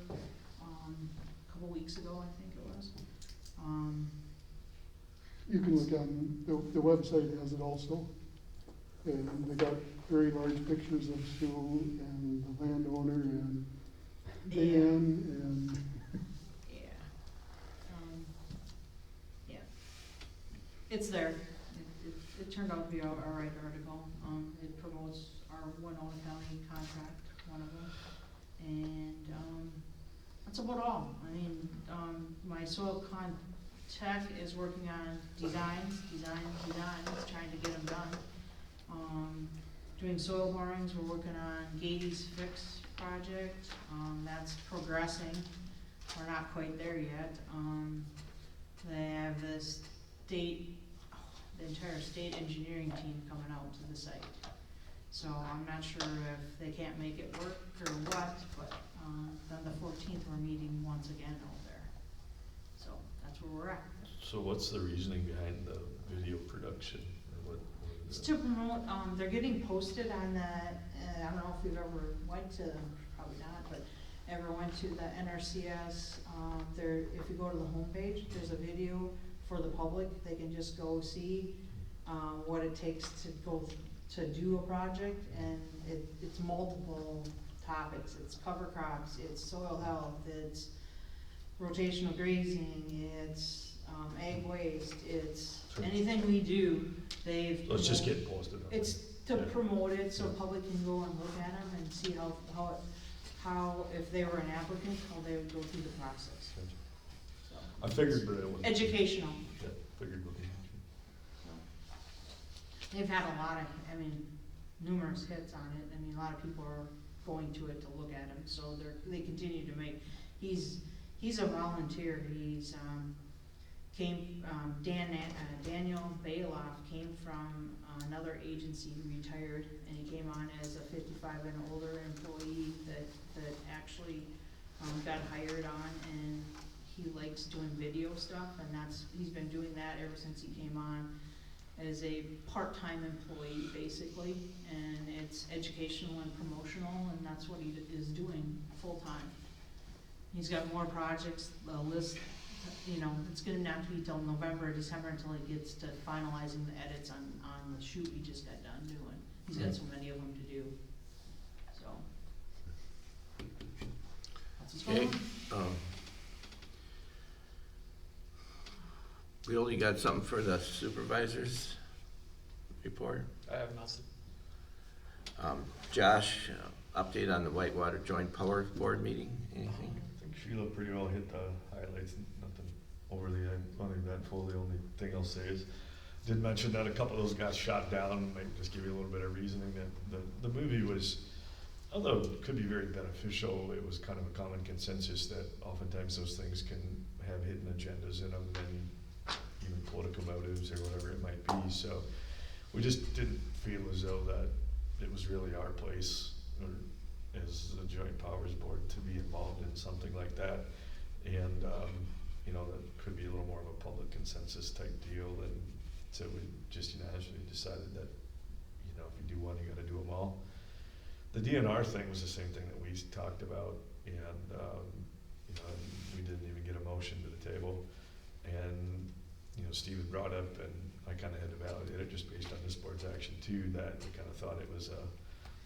a couple weeks ago, I think it was. You can look on, the website has it also. And they got very large pictures of Sue and the landowner and Dan and. Yeah. Yeah. It's there. It turned out to be a right article. It promotes our Winona County contract, one of them. And, that's about all. I mean, my soil tech is working on designs, trying to get them done. Doing soil borings, we're working on Gady's Fix project, that's progressing. we're not quite there yet. They have the entire state engineering team coming out to the site. So I'm not sure if they can't make it work or what, but, then the 14th, we're meeting once again out there. So that's where we're at. So what's the reasoning behind the video production, or what? It's to promote, they're getting posted on the, I don't know if you've ever went to, probably not, but ever went to the NRCS, if you go to the homepage, there's a video for the public, they can just go see, what it takes to do a project, and it's multiple topics, it's cover crops, it's soil health, it's rotational grazing, it's, egg waste, it's Sure. anything we do, they've. So it's just getting posted on. It's to Yeah. promote it, so Yeah. public can go and look at them and see how, if they were an applicant, how they would go through the process, Gotcha. so. I figured, but it was. Educational. Yeah, figured would be. So. They've had a lot of, numerous hits on it, a lot of people are going to it to look at him, so they continue to make, he's a volunteer, Daniel Bailoff came from another agency, retired, and he came on as a 55 and older employee that actually got hired on, and he likes doing video stuff, and he's been doing that ever since he came on as a part-time employee, basically, and it's educational and promotional, and that's what he is doing full-time. He's got more projects, a list, it's gonna not be till November or December until he gets to finalizing the edits on the shoot he just got done doing. He's got so many of them to do, so. That's what's going Okay, on. we only got something for the supervisors report. I have nothing. Josh, update on the Whitewater Joint Power Board meeting, anything? I think Sheila pretty well hit the highlights, nothing overly uneventful. The only thing I'll say is, did mention that a couple of those guys shot down, might just give you a little bit of reasoning that the movie was, although it could be very beneficial, it was kind of a common consensus that oftentimes those things can have hidden agendas in them and even political motives or whatever it might be. So we just didn't feel as though that it was really our place or as the Joint Powers Board to be involved in something like that. And, that could be a little more of a public consensus type deal. And so we just unanimously decided that, if you do one, you gotta do them all. The DNR thing was the same thing that we talked about, and, we didn't even get a motion to the table. And, Steve had brought up, and I kinda had to validate it just based on this board's action too, that we kinda thought it was a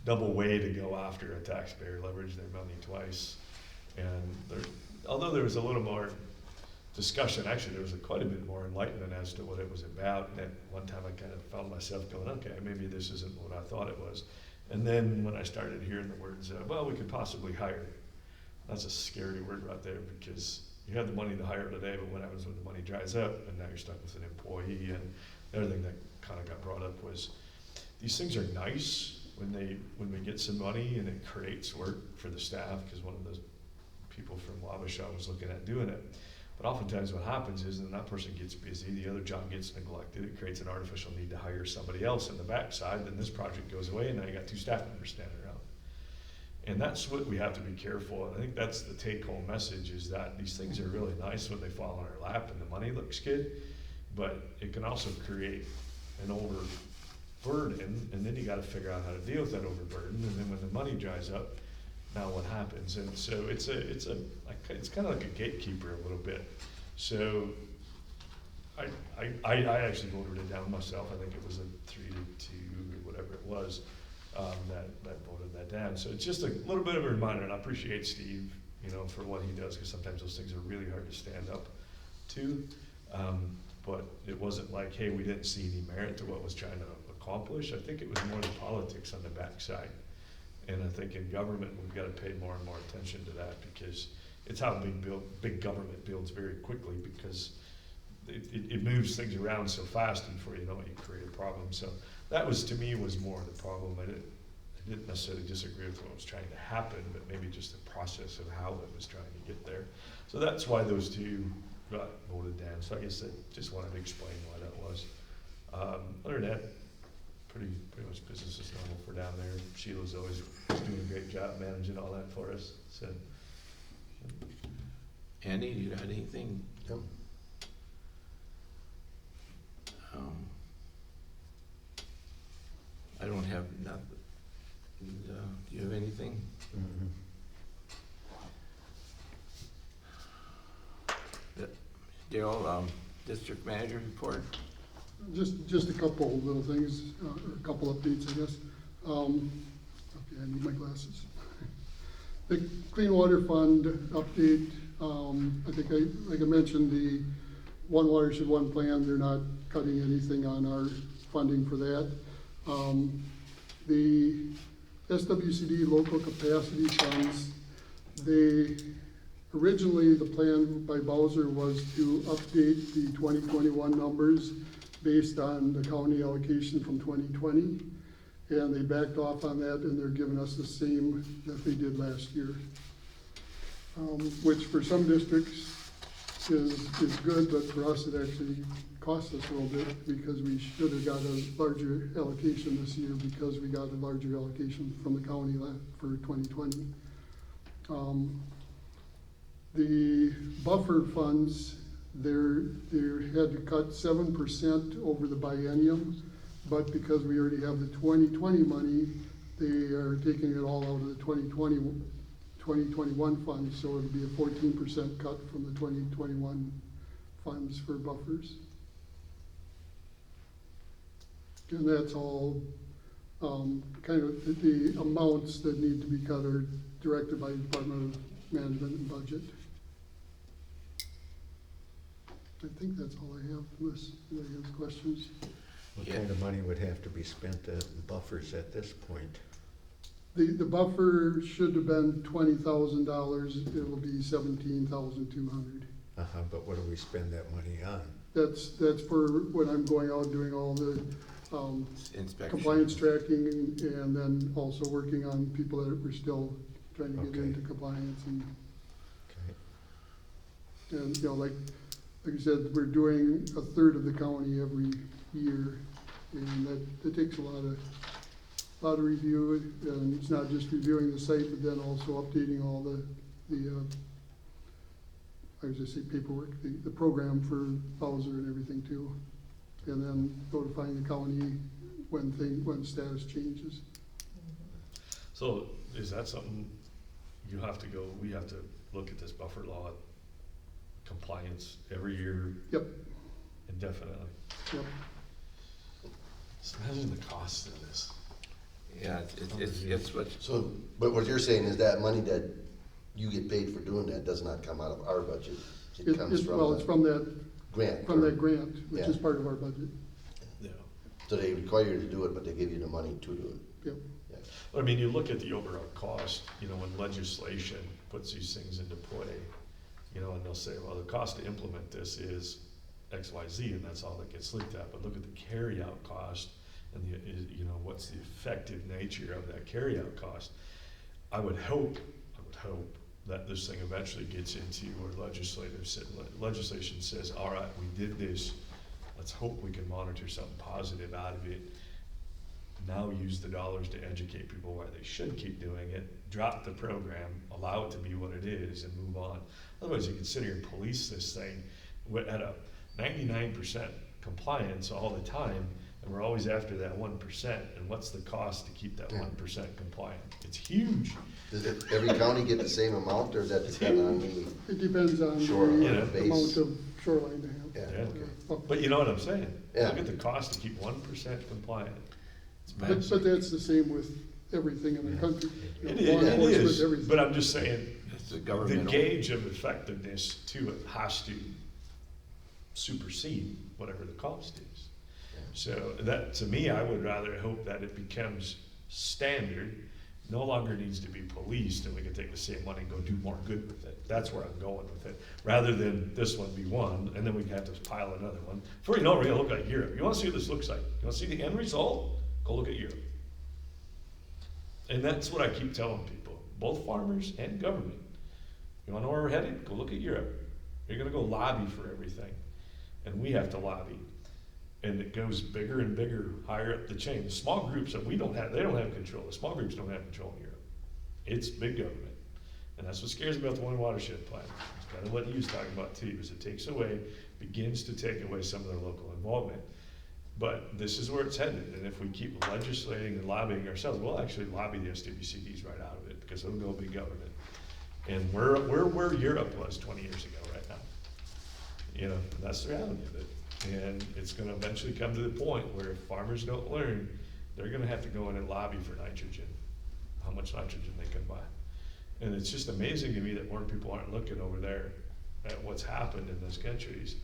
double way to go after a taxpayer, leverage their money twice. And although there was a little more discussion, actually there was quite a bit more enlightenment as to what it was about. And at one time I kind of found myself going, okay, maybe this isn't what I thought it was. And then when I started hearing the words, well, we could possibly hire, that's a scary word right there, because you have the money to hire today, but what happens when the money dries up and now you're stuck with an employee? And the other thing that kind of got brought up was these things are nice when we get some money and it creates work for the staff, because one of the people from Wabasha was looking at doing it. But oftentimes what happens is when that person gets busy, the other job gets neglected, it creates an artificial need to hire somebody else in the backside, then this project goes away and now you got two staff members standing around. And that's what we have to be careful. And I think that's the take-home message, is that these things are really nice when they fall on our lap and the money looks good, but it can also create an overburden, and then you gotta figure out how to deal with that overburden, and then when the money dries up, now what happens? And so it's kind of like a gatekeeper a little bit. So I actually voted it down myself. I think it was a 3-2 or whatever it was, that voted that down. So it's just a little bit of a reminder, and I appreciate Steve, for what he does, because sometimes those things are really hard to stand up to. But it wasn't like, hey, we didn't see any merit to what was trying to accomplish. I think it was more the politics on the backside. And I think in government, we've got to pay more and more attention to that, because it's how big government builds very quickly, because it moves things around so fast, and before you know it, you create a problem. So that was, to me, was more the problem. I didn't necessarily disagree with what was trying to happen, but maybe just the process of how it was trying to get there. So that's why those two got voted down. So I guess I just wanted to explain why that was. Other than that, pretty much business as normal for down there. Sheila's always doing a great job managing all that for us, so. Andy, you got anything? No. I don't have nothing. Do you have anything? Daryl, district manager report? Just a couple little things, or a couple updates, I guess. Okay, I need my glasses. The Clean Water Fund update, I think like I mentioned, the One Watershed, One Plan, they're not cutting anything on our funding for that. The SWCD local capacity funds, originally the plan by Bowser was to update the 2021 numbers based on the county allocation from 2020. And they backed off on that, and they're giving us the same that they did last year. Which for some districts is good, but for us it actually cost us a little bit because we should have got a larger allocation this year because we got a larger allocation from the county for 2020. The buffer funds, they had to cut 7% over the biennium, but because we already have the 2020 money, they are taking it all out of the 2021 funds, so it'll be a 14% cut from the 2021 funds for buffers. And that's all kind of the amounts that need to be cut are directed by the Department of Management and Budget. I think that's all I have, unless anybody has questions. What kind of money would have to be spent at buffers at this point? The buffer should have been $20,000, it'll be $17,200. But what do we spend that money on? That's for when I'm going out doing all the Inspection. compliance tracking and then also working on people that we're still trying to get Okay. into compliance Okay. and you know, like I said, we're doing a third of the county every year, and that takes a lot of review, and it's not just reviewing the site, but then also updating all the I was just say paperwork, the program for Bowser and everything too, and then notifying the county when status changes. So is that something we have to look at this buffer law compliance every year? Yep. Indefinitely? Yep. Just imagine the cost of this. Yeah, it's what, So, but what you're saying is that money that you get paid for doing that does not come out of our budget? It comes from Well, it's from that grant? grant, which is Yeah. part of our budget. Yeah. So they require you to do it, but they give you the money to do it? Yep. Yeah. I mean, you look at the overall cost, when legislation puts these things into play, and they'll say, well, the cost to implement this is X, Y, Z, and that's all that gets looked at. But look at the carryout cost and what's the effective nature of that carryout cost. I would hope that this thing eventually gets into where legislation says, all right, we did this, let's hope we can monitor something positive out of it. Now use the dollars to educate people why they should keep doing it, drop the program, allow it to be what it is, and move on. Otherwise, you can sit here and police this thing at a 99% compliance all the time, and we're always after that 1%. And what's the cost to keep that 1% compliant? It's huge. Does every county get the same amount, or does that depend on the? It depends on Shoreline the amount of shoreline they have. Yeah. Yeah. But you know what I'm saying? Yeah. Look at the cost to keep 1% compliant. It's But massive. that's the same with everything in the country. It Law is, enforcement, everything. but I'm just saying, it's the the government. gauge of effectiveness to it has to supersede whatever the cost is. So that, to me, I would rather hope that it becomes standard, no longer needs to be policed, and we can take the same money and go do more good with it. That's where I'm going with it, rather than this one be one, and then we have to pile another one. Before you know it, we're gonna look like Europe. You wanna see what this looks like? You wanna see the end result? Go look at Europe. And that's what I keep telling people, both farmers and government. You wanna know where we're headed? Go look at Europe. You're gonna go lobby for everything, and we have to lobby. And it goes bigger and bigger, higher up the chain. The small groups that we don't have, they don't have control. The small groups don't have control in Europe. It's big government. And that's what scares me about the One Watershed Plan. It's kind of what he was talking about too, is it takes away, begins to take away some of their local involvement. But this is where it's headed, and if we keep legislating and lobbying ourselves, we'll actually lobby the SWCDs right out of it, because it'll go big government. And we're where Europe was 20 years ago right now. You know, and that's the reality of it. And it's gonna eventually come to the point where if farmers don't learn, they're gonna have to go in and lobby for nitrogen, how much nitrogen they can buy. And it's just amazing to me that more people aren't looking over there at what's happened in those countries.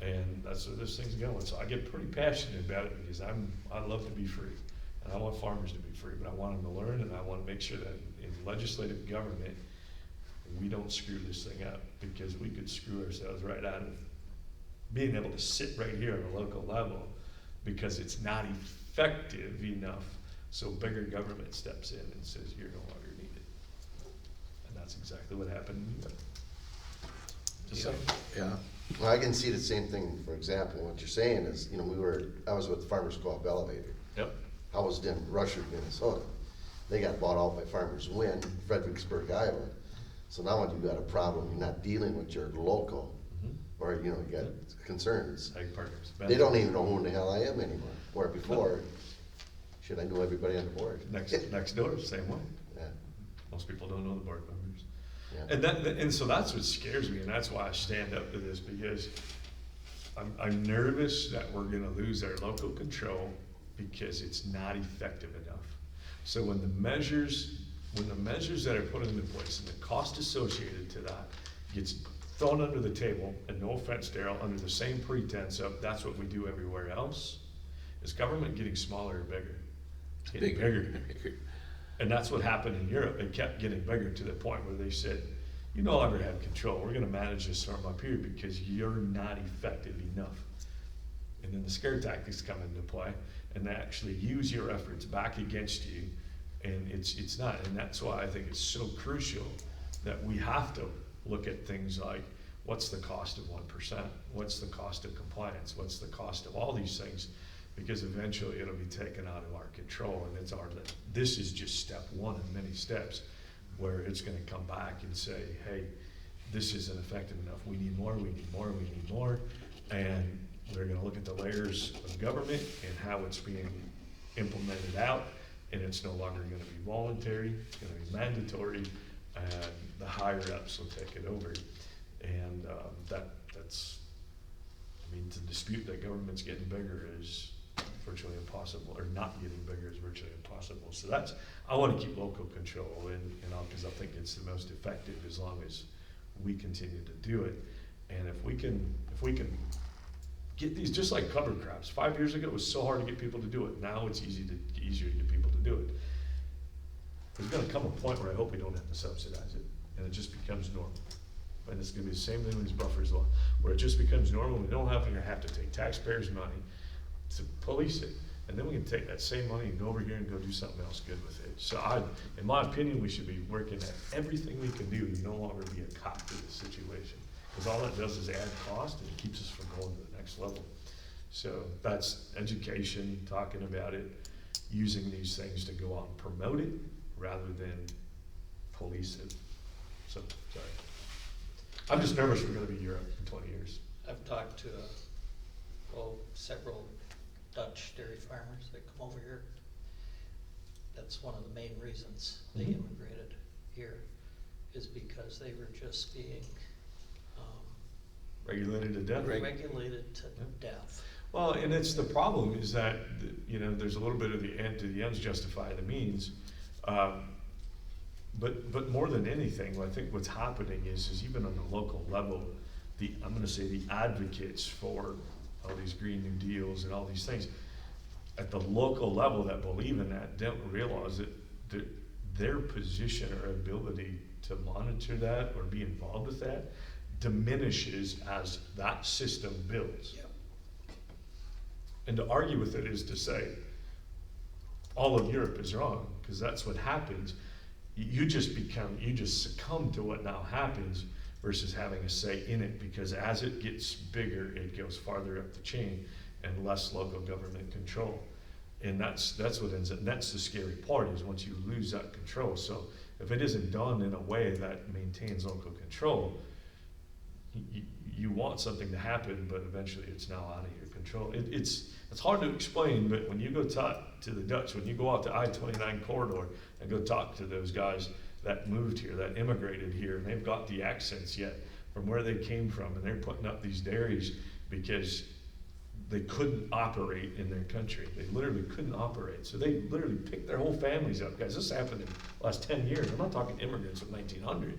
And that's where this thing's going. So I get pretty passionate about it because I love to be free. And I want farmers to be free, but I want them to learn, and I want to make sure that in legislative government, we don't screw this thing up, because we could screw ourselves right out of being able to sit right here on a local level because it's not effective enough. So bigger government steps in and says, you're no longer needed. And that's exactly what happened in Europe. Just saying. Yeah. Well, I can see the same thing, for example, what you're saying is, you know, I was with Farmers Co-op Elevator. Yep. I was in Rushford, Minnesota. They got bought out by Farmers Win, Fredericksburg, Iowa. So now when you got a problem, you're not dealing with your local, or, you know, you got concerns. Ag partners. They don't even know who the hell I am anymore, where before, should I know everybody on the board? Next door, same way. Yeah, Most people don't know the board members. yeah. And so that's what scares me, and that's why I stand up to this, because I'm nervous that we're gonna lose our local control because it's not effective enough. So when the measures that are put into place and the cost associated to that gets thrown under the table, and no offense, Daryl, under the same pretense of that's what we do everywhere else, is government getting smaller or bigger? It's getting bigger. And that's what happened in Europe. It kept getting bigger to the point where they said, you no longer have control. We're gonna manage this from up here because you're not effective enough. And then the scare tactics come into play, and they actually use your efforts back against you. And it's not, and that's why I think it's so crucial that we have to look at things like, what's the cost of 1%? What's the cost of compliance? What's the cost of all these things? Because eventually it'll be taken out of our control, and this is just step one of many steps where it's gonna come back and say, hey, this isn't effective enough. We need more, we need more, we need more. And they're gonna look at the layers of government and how it's being implemented out, and it's no longer gonna be voluntary, it's gonna be mandatory, and the higher ups will take it over. And that's, I mean, to dispute that government's getting bigger is virtually impossible, or not getting bigger is virtually impossible. So I wanna keep local control, and because I think it's the most effective as long as we continue to do it. And if we can get these, just like cover crops. 5 years ago, it was so hard to get people to do it. Now it's easier to get people to do it. There's gonna come a point where I hope we don't have to subsidize it, and it just becomes normal. And it's gonna be the same thing with these buffers law, where it just becomes normal. We don't have to take taxpayers' money to police it. And then we can take that same money and go over here and go do something else good with it. So in my opinion, we should be working at everything we can do to no longer be a cop to this situation. Because all that does is add cost, and it keeps us from going to the next level. So that's education, talking about it, using these things to go out and promote it rather than police it. So, sorry. I'm just nervous we're gonna be Europe in 20 years. I've talked to, several Dutch dairy farmers that come over here. That's one of the main reasons they immigrated here, is because they were just being, Regulated to death. regulated to death. Well, and it's the problem is that, there's a little bit of the ends justify the means. But more than anything, I think what's happening is even on the local level, I'm gonna say the advocates for all these Green New Deals and all these things, at the local level that believe in that, don't realize that their position or ability to monitor that or be involved with that diminishes as that system builds. Yep. And to argue with it is to say, all of Europe is wrong, because that's what happens. You just succumb to what now happens versus having a say in it, because as it gets bigger, it goes farther up the chain and less local government control. And that's what ends up, that's the scary part, is once you lose that control. So if it isn't done in a way that maintains local control, you want something to happen, but eventually it's now out of your control. It's hard to explain, but when you go talk to the Dutch, when you go out to I-29 corridor and go talk to those guys that moved here, that immigrated here, and they've got the accents yet from where they came from, and they're putting up these dairies because they couldn't operate in their country. They literally couldn't operate. So they literally picked their whole families up. Guys, this happened in the last 10 years. I'm not talking immigrants of 1900,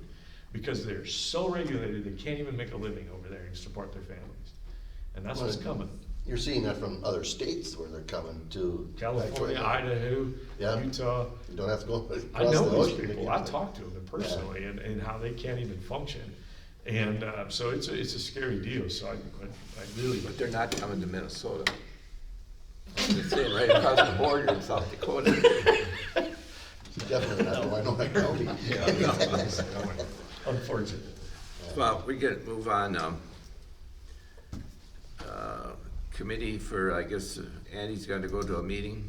because they're so regulated they can't even make a living over there and support their families. And that's what's coming. You're seeing that from other states where they're coming to. California, Idaho, Yeah. Utah. You don't have to go I across know the these ocean to people. get I there. talk to them personally, and how they can't even function. And so it's a scary deal. So I really. But they're not coming to Minnesota. They're staying right across the border in South Dakota. Definitely not Winona County. Unfortunate. Well, we can move on. Committee for, I guess, Andy's got to go to a meeting.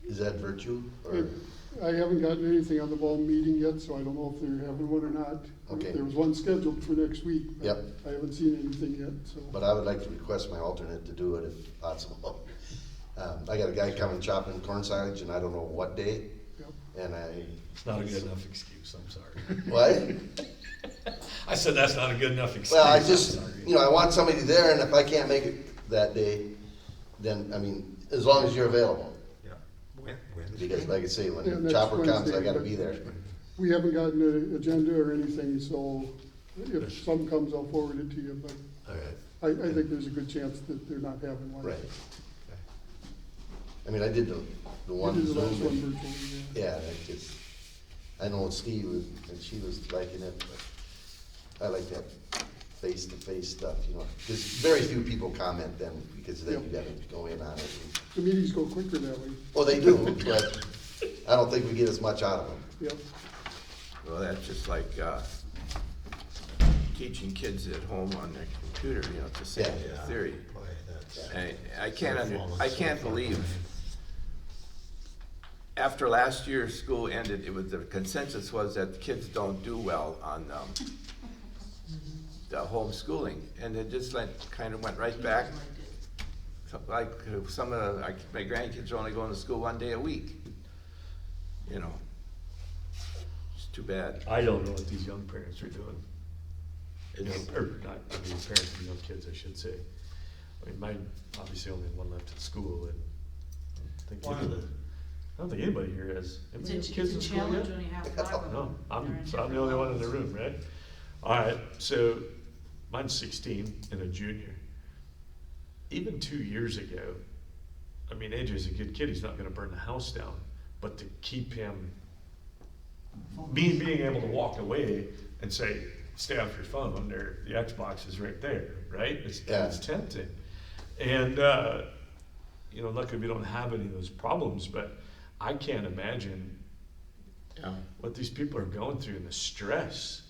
Is that Virtue? Or? I haven't gotten anything on the ball meeting yet, so I don't know if they're having one or not. Okay. There was one scheduled for next week, but Yep. I haven't seen anything yet, so. But I would like to request my alternate to do it if possible. I got a guy coming chopping corn silage, and I don't know what day, Yep. and It's not a good enough excuse. I'm sorry. What? I said that's not a good enough excuse. Well, I I'm just, sorry. I want somebody there, and if I can't make it that day, then, as long as you're available. Yeah. Wednesday. Because like I say, when Yeah, the next chopper comes, I Wednesday, gotta but- be there. We haven't gotten an agenda or anything, so if some comes, I'll forward it to you, but All right. I think there's a good chance that they're not having one. Right. I did the We one did the last Zoom. one and- virtually, yeah. Yeah, I know Steve was, and she was liking it, but I like that face-to-face stuff, Because very few people comment then, because then you gotta go in on it. The meetings go quicker that way, Well, they do, but I don't think we get as much out of them. yep. Well, that's just like teaching kids at home on their computer, it's the same Yeah. theory. Boy, that's. I can't believe, after last year school ended, the consensus was that the kids don't do well on the homeschooling, and it just kind of went right back. Like my grandkids are only going to school one day a week. It's too bad. I don't know what these young parents are doing. Parents of young kids, I should say. Mine obviously only one left at school, and I don't think anybody here has. Anybody have kids in school yet? challenge when you have 5 of them. No, I'm They're in the only different one in the levels. room, right? All right, so mine's 16 and a junior. Even 2 years ago, AJ's a good kid, he's not gonna burn the house down, but to keep him, being able to walk away and say, stay off your phone, or the Xbox is right there, right? It's tempting. And, luckily we don't have any of those problems, but I can't imagine what these people are going through and the stress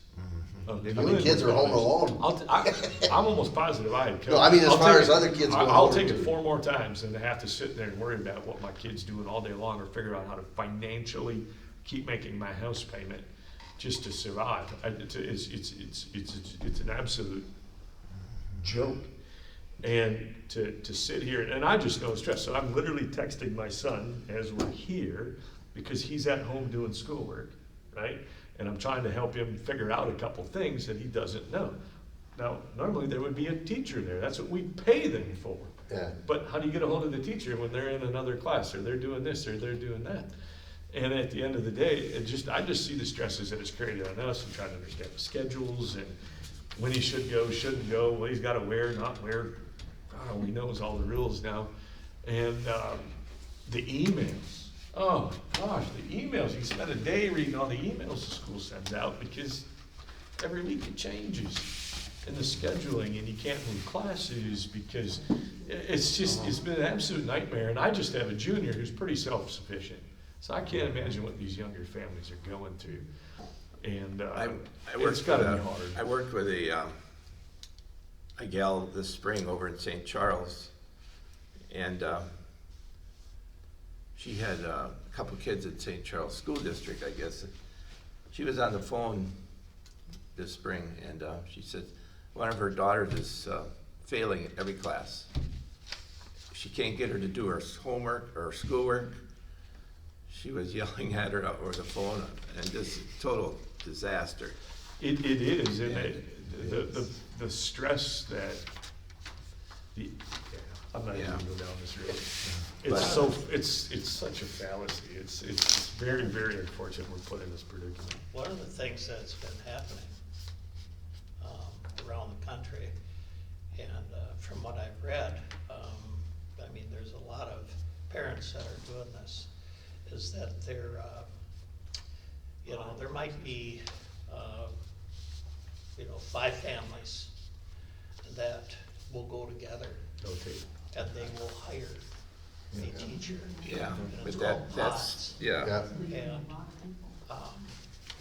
of How many kids are home alone? I'm almost positive I had COVID. No, as I'll far take as it- other kids going I'll over take to- it 4 more times than to have to sit there and worry about what my kid's doing all day long, or figure out how to financially keep making my house payment just to survive. It's an absolute joke. And to sit here, and I just know it's stress. So I'm literally texting my son as we're here, because he's at home doing schoolwork, right? And I'm trying to help him figure out a couple things that he doesn't know. Now, normally there would be a teacher there. That's what we pay them for. Yeah. But how do you get a hold of the teacher when they're in another class, or they're doing this, or they're doing that? And at the end of the day, I just see the stresses that it's created on us, and trying to understand the schedules, and when he should go, shouldn't go, what he's gotta wear, not wear. God only knows all the rules now. And the emails. Oh my gosh, the emails. You spend a day reading all the emails the school sends out, because every week it changes. and the scheduling, and you can't move classes because it's been an absolute nightmare. And I just have a junior who's pretty self-sufficient. So I can't imagine what these younger families are going through. And it's gotta be hard. I worked with a gal this spring over in St. Charles, and she had a couple kids at St. Charles School District, I guess. She was on the phone this spring, and she said one of her daughters is failing every class. She can't get her to do her homework or schoolwork. She was yelling at her over the phone, and just total disaster. It is, and the stress that I'm not even gonna go down this road. It's such a fallacy. It's very, very unfortunate we're put in this predicament. One of the things that's been happening around the country, and from what I've read, I mean, there's a lot of parents that are doing this, is that they're, there might be, 5 families that will go together Okay. and they will hire a teacher. Yeah, And but it's called that's, pods. yeah. And,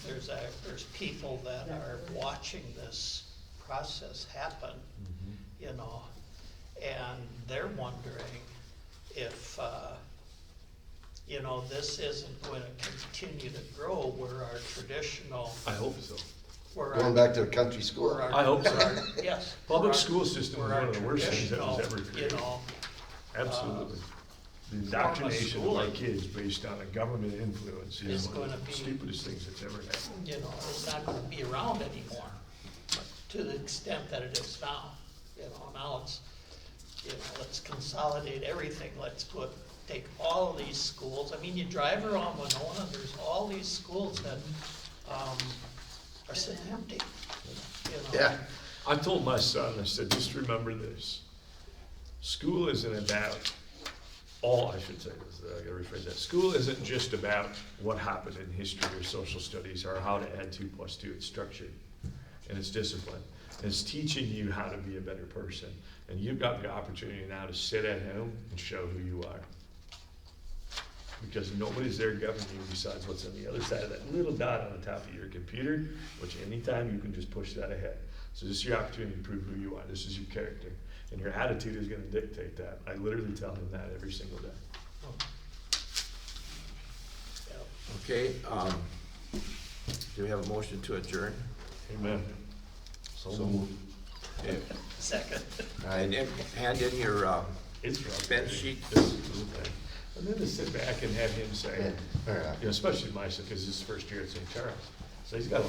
there's people that are watching this process happen, and they're wondering if, this isn't going to continue to grow where our traditional, I hope so. Going back to a country school. I hope so. Yes. Public school system is where one our of the worst things that was ever traditional, created. Absolutely. The indoctrination of our kids based on a government influence is Is one of gonna the be- stupidest things that's ever happened. It's not gonna be around anymore to the extent that it is now. Now it's, let's consolidate everything. Let's take all of these schools. I mean, you drive around Winona, there's all these schools that, are sitting empty, Yeah. I told my son, I said, just remember this. School isn't about, I should say this, I gotta rephrase that. School isn't just about what happened in history or social studies or how to add 2 + 2. It's structured and it's discipline. And it's teaching you how to be a better person. And you've got the opportunity now to sit at home and show who you are. Because nobody's there governing you besides what's on the other side of that little dot on the top of your computer, which anytime you can just push that ahead. So this is your opportunity to prove who you are. This is your character. And your attitude is gonna dictate that. I literally tell him that every single day. Okay, do we have a motion to adjourn? Amen. So moved. Okay. Second. And then hand in your It's rough. bench sheet. This is the thing. And then to sit back and have him say, Yeah. All right. especially my son, because this is his first year at St. Charles. So he's got a